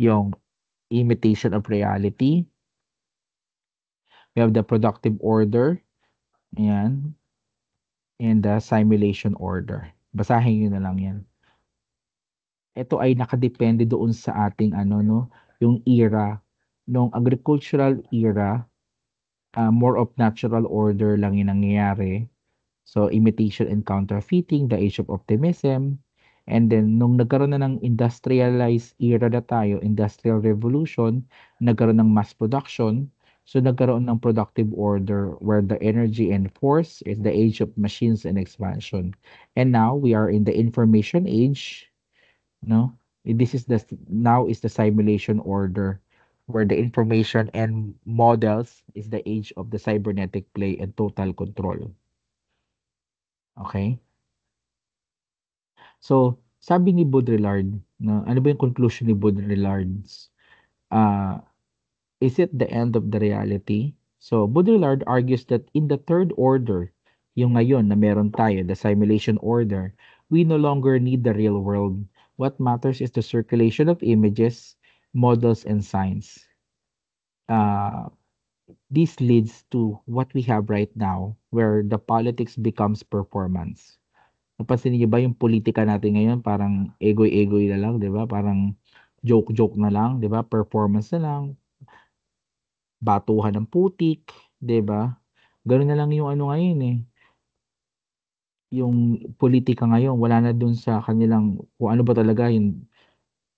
yung imitation of reality. We have the productive order, ayan, and the simulation order. Basahin niyo na lang yan. Ito ay nakadepende doon sa ating yung era, nung agricultural era, more of natural order lang yung nangyayari. So, imitation and counterfeiting, the age of optimism. And then, nung nagkaroon na ng industrialized era na tayo, industrial revolution, nagkaroon ng mass production. So, nagkaroon ng productive order where the energy and force is the age of machines and expansion. And now, we are in the information age, no? Now is the simulation order where the information and models is the age of the cybernetic play and total control. Okay? So, sabi ni Baudrillard, no, ano ba yung conclusion ni Baudrillard? Ah, is it the end of the reality? So, Baudrillard argues that in the third order, yung ngayon na meron tayo, the simulation order, we no longer need the real world. What matters is the circulation of images, models, and signs. Uh, this leads to what we have right now, where the politics becomes performance. Napansin niyo ba yung politika natin ngayon parang egoy-egoy na lang, 'di ba? Parang joke-joke na lang, 'di ba? Performance na lang, batuhan ng putik, 'di ba? Gano'n na lang yung ano ngayon eh, yung politika ngayon wala na dun sa kanilang kung ano ba talaga yung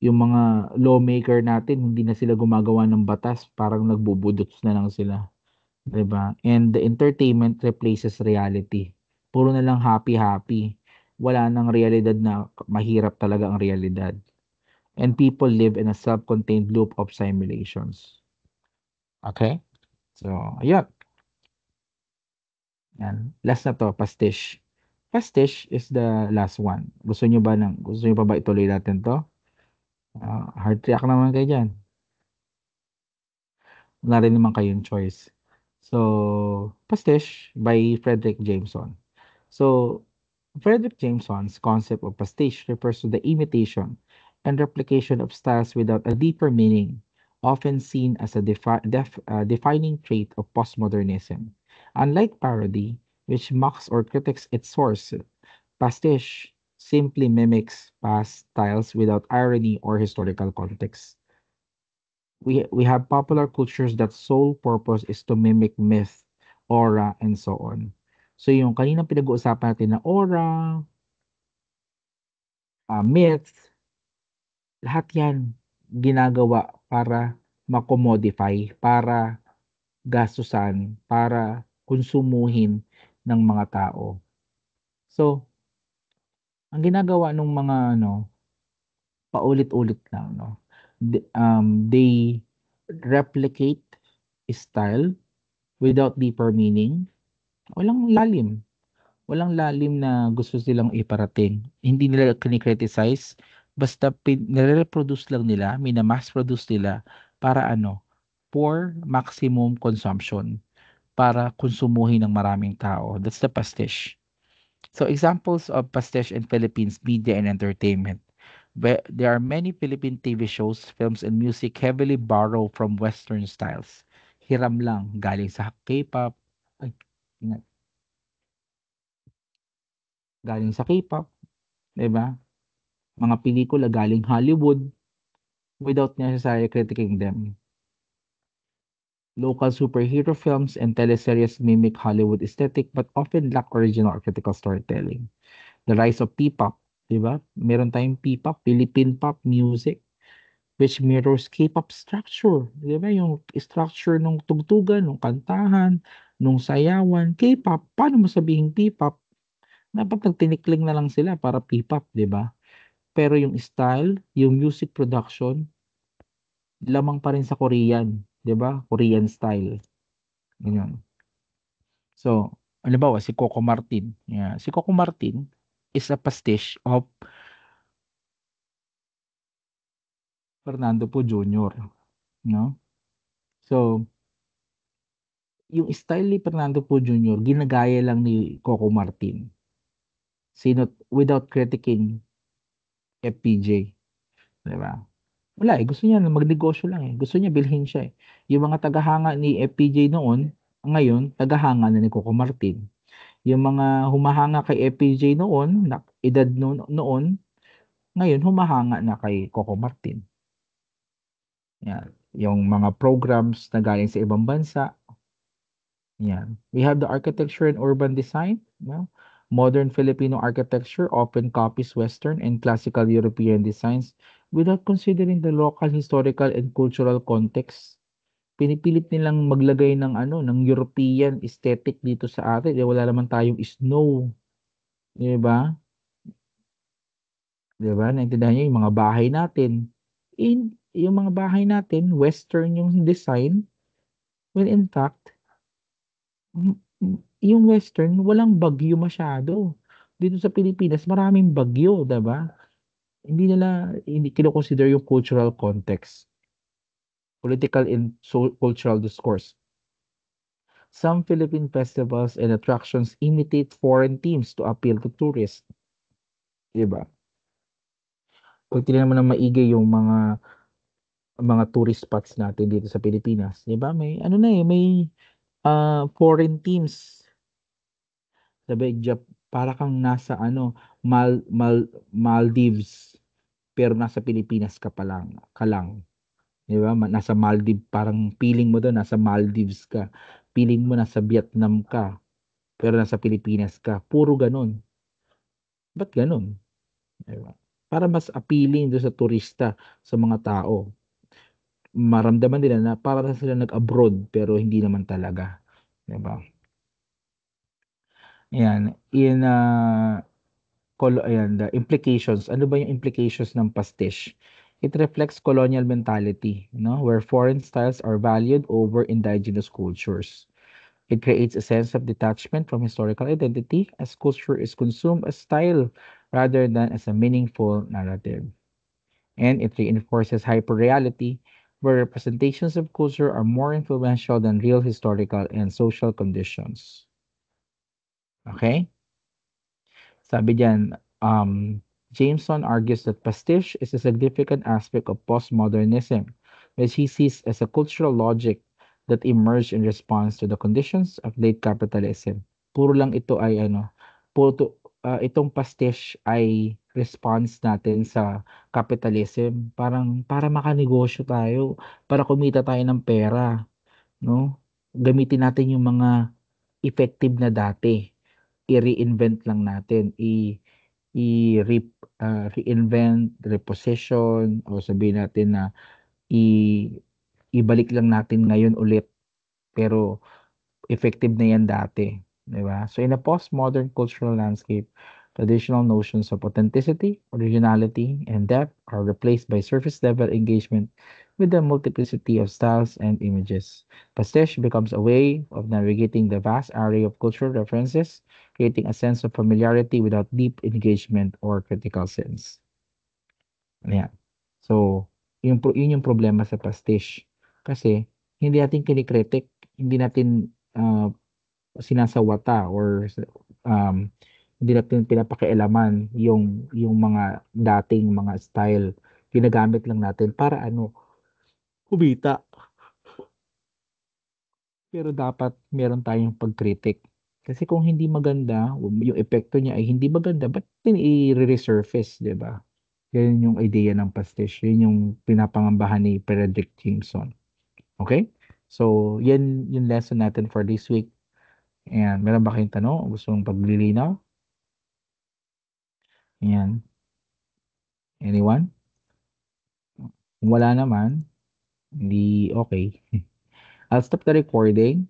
mga lawmaker natin hindi na sila gumagawa ng batas, parang nagbubudots na lang sila, 'di ba? And the entertainment replaces reality. Puro na lang happy-happy. Wala ng realidad na mahirap talaga ang realidad. And people live in a self-contained loop of simulations. Okay? So, ayun. Yan. Last na to, pastiche. Pastiche is the last one. Gusto nyo pa ba ituloy natin to? Heart react naman kayo dyan. Wala rin naman kayong choice. So, Pastiche by Frederick Jameson. So, Frederick Jameson's concept of pastiche refers to the imitation and replication of styles without a deeper meaning, often seen as a defining trait of postmodernism. Unlike parody, which mocks or critiques its source, pastiche simply mimics past styles without irony or historical context. We have popular cultures that sole purpose is to mimic myth, aura, and so on. So yung kanina pinag-uusapan natin na aura, myth, lahat yan ginagawa para makomodify, para gastusan, para konsumuhin ng mga tao. So, ang ginagawa ng mga ano, paulit-ulit lang, no? They replicate style without deeper meaning. Walang lalim. Walang lalim na gusto silang iparating. Hindi nila kini-criticize, basta nire-reproduce lang nila, mina-mass produce nila para ano, for maximum consumption, para konsumuhin ng maraming tao. That's the pastiche. So examples of pastiche in Philippines media and entertainment. There are many Philippine TV shows, films, and music heavily borrow from Western styles. Hiram lang, galing sa K-pop, ay, ingat, galing sa K-pop, 'di ba? Mga pelikula galing Hollywood without necessarily critiquing them. Local superhero films and teleseries mimic Hollywood aesthetic but often lack original or critical storytelling. The rise of P-pop, 'di ba? Meron tayong P-pop, Philippine pop music, which mirrors K-pop structure, 'di ba? Yung structure ng tugtugan, ng kantahan, nung sayawan, K-pop, paano mo sabihin P-pop? Dapat nagtinikling na lang sila para P-pop, 'di ba? Pero yung style, yung music production, lamang pa rin sa Korean, 'di ba? Korean style, ganyan. So, halimbawa si Coco Martin, yeah. Si Coco Martin is a pastiche of Fernando Po Jr., no? So, yung style ni Fernando Po Jr., ginagaya lang ni Coco Martin. Without critiquing FPJ, 'di ba? Wala eh, gusto niya na magnegosyo lang eh. Gusto niya bilhin siya eh. Yung mga tagahanga ni FPJ noon, ngayon, tagahanga na ni Coco Martin. Yung mga humahanga kay FPJ noon, na edad noon, ngayon humahanga na kay Coco Martin. Yan. Yung mga programs na galing sa ibang bansa. Yan. We have the architecture and urban design. No? Modern Filipino architecture often copies Western and classical European designs without considering the local historical and cultural context. Pinipilit nilang maglagay ng ano, ng European aesthetic dito sa atin. Eh, wala naman tayong snow, 'di ba? 'Di ba? Naintindihan niyo yung mga bahay natin. Yung mga bahay natin, western yung design. Well, in fact, yung western walang bagyo masyado. dito sa Pilipinas maraming bagyo, 'di ba? Hindi kino-consider yung cultural context, political and cultural discourse. Some Philippine festivals and attractions imitate foreign themes to appeal to tourists, 'di ba? Kung tinignan mo ng maigi yung mga tourist spots natin dito sa Pilipinas, 'di ba? May ano na may foreign themes. Sabi, para kang nasa Maldives, pero nasa Pilipinas ka lang. 'Di ba? Nasa Maldives, parang feeling mo doon nasa Maldives ka. Feeling mo nasa Vietnam ka, pero nasa Pilipinas ka. Puro gano'n. Ba't gano'n? 'Di ba? Para mas appealing do'n sa turista, sa mga tao. Maramdaman nila na para na sila nag-abroad, pero hindi naman talaga, 'di ba? Ayan, ayan, the implications. Ano ba yung implications ng pastiche? It reflects colonial mentality, where foreign styles are valued over indigenous cultures. It creates a sense of detachment from historical identity as culture is consumed as style rather than as a meaningful narrative. And it reinforces hyperreality, where representations of culture are more influential than real historical and social conditions. Okay? Sabi diyan, Jameson argues that pastiche is a significant aspect of postmodernism, which he sees as a cultural logic that emerged in response to the conditions of late capitalism. Puro lang ito ay itong pastiche ay response natin sa capitalism. Parang para makanegosyo tayo, para kumita tayo ng pera, no? Gamitin natin yung mga effective na dati, i-reinvent lang natin, i-re reinvent, reposition, o sabihin natin na i ibalik lang natin ngayon ulit, pero effective na yan dati, 'di ba? So in a postmodern cultural landscape, traditional notions of authenticity, originality, and depth are replaced by surface level engagement with the multiplicity of styles and images. Pastiche becomes a way of navigating the vast array of cultural references, creating a sense of familiarity without deep engagement or critical sense. Ayan. So, yun yung problema sa pastiche. Kasi, hindi natin kinikritik, hindi natin sinasawata um, hindi natin pinapakialaman yung mga dating mga style. Ginagamit lang natin para kumita. Pero dapat meron tayong pagkritik. Kasi kung hindi maganda, yung epekto niya ay hindi maganda, ba't natin i-resurface, di ba? Yan yung idea ng pastiche. Yun yung pinapangambahan ni Frederick Jameson. Okay? So, yan yung lesson natin for this week. Ayan, meron ba kayong tanong o gusto mong paglilinaw? Ayan. Anyone? Kung wala naman, hindi okay. I'll stop the recording.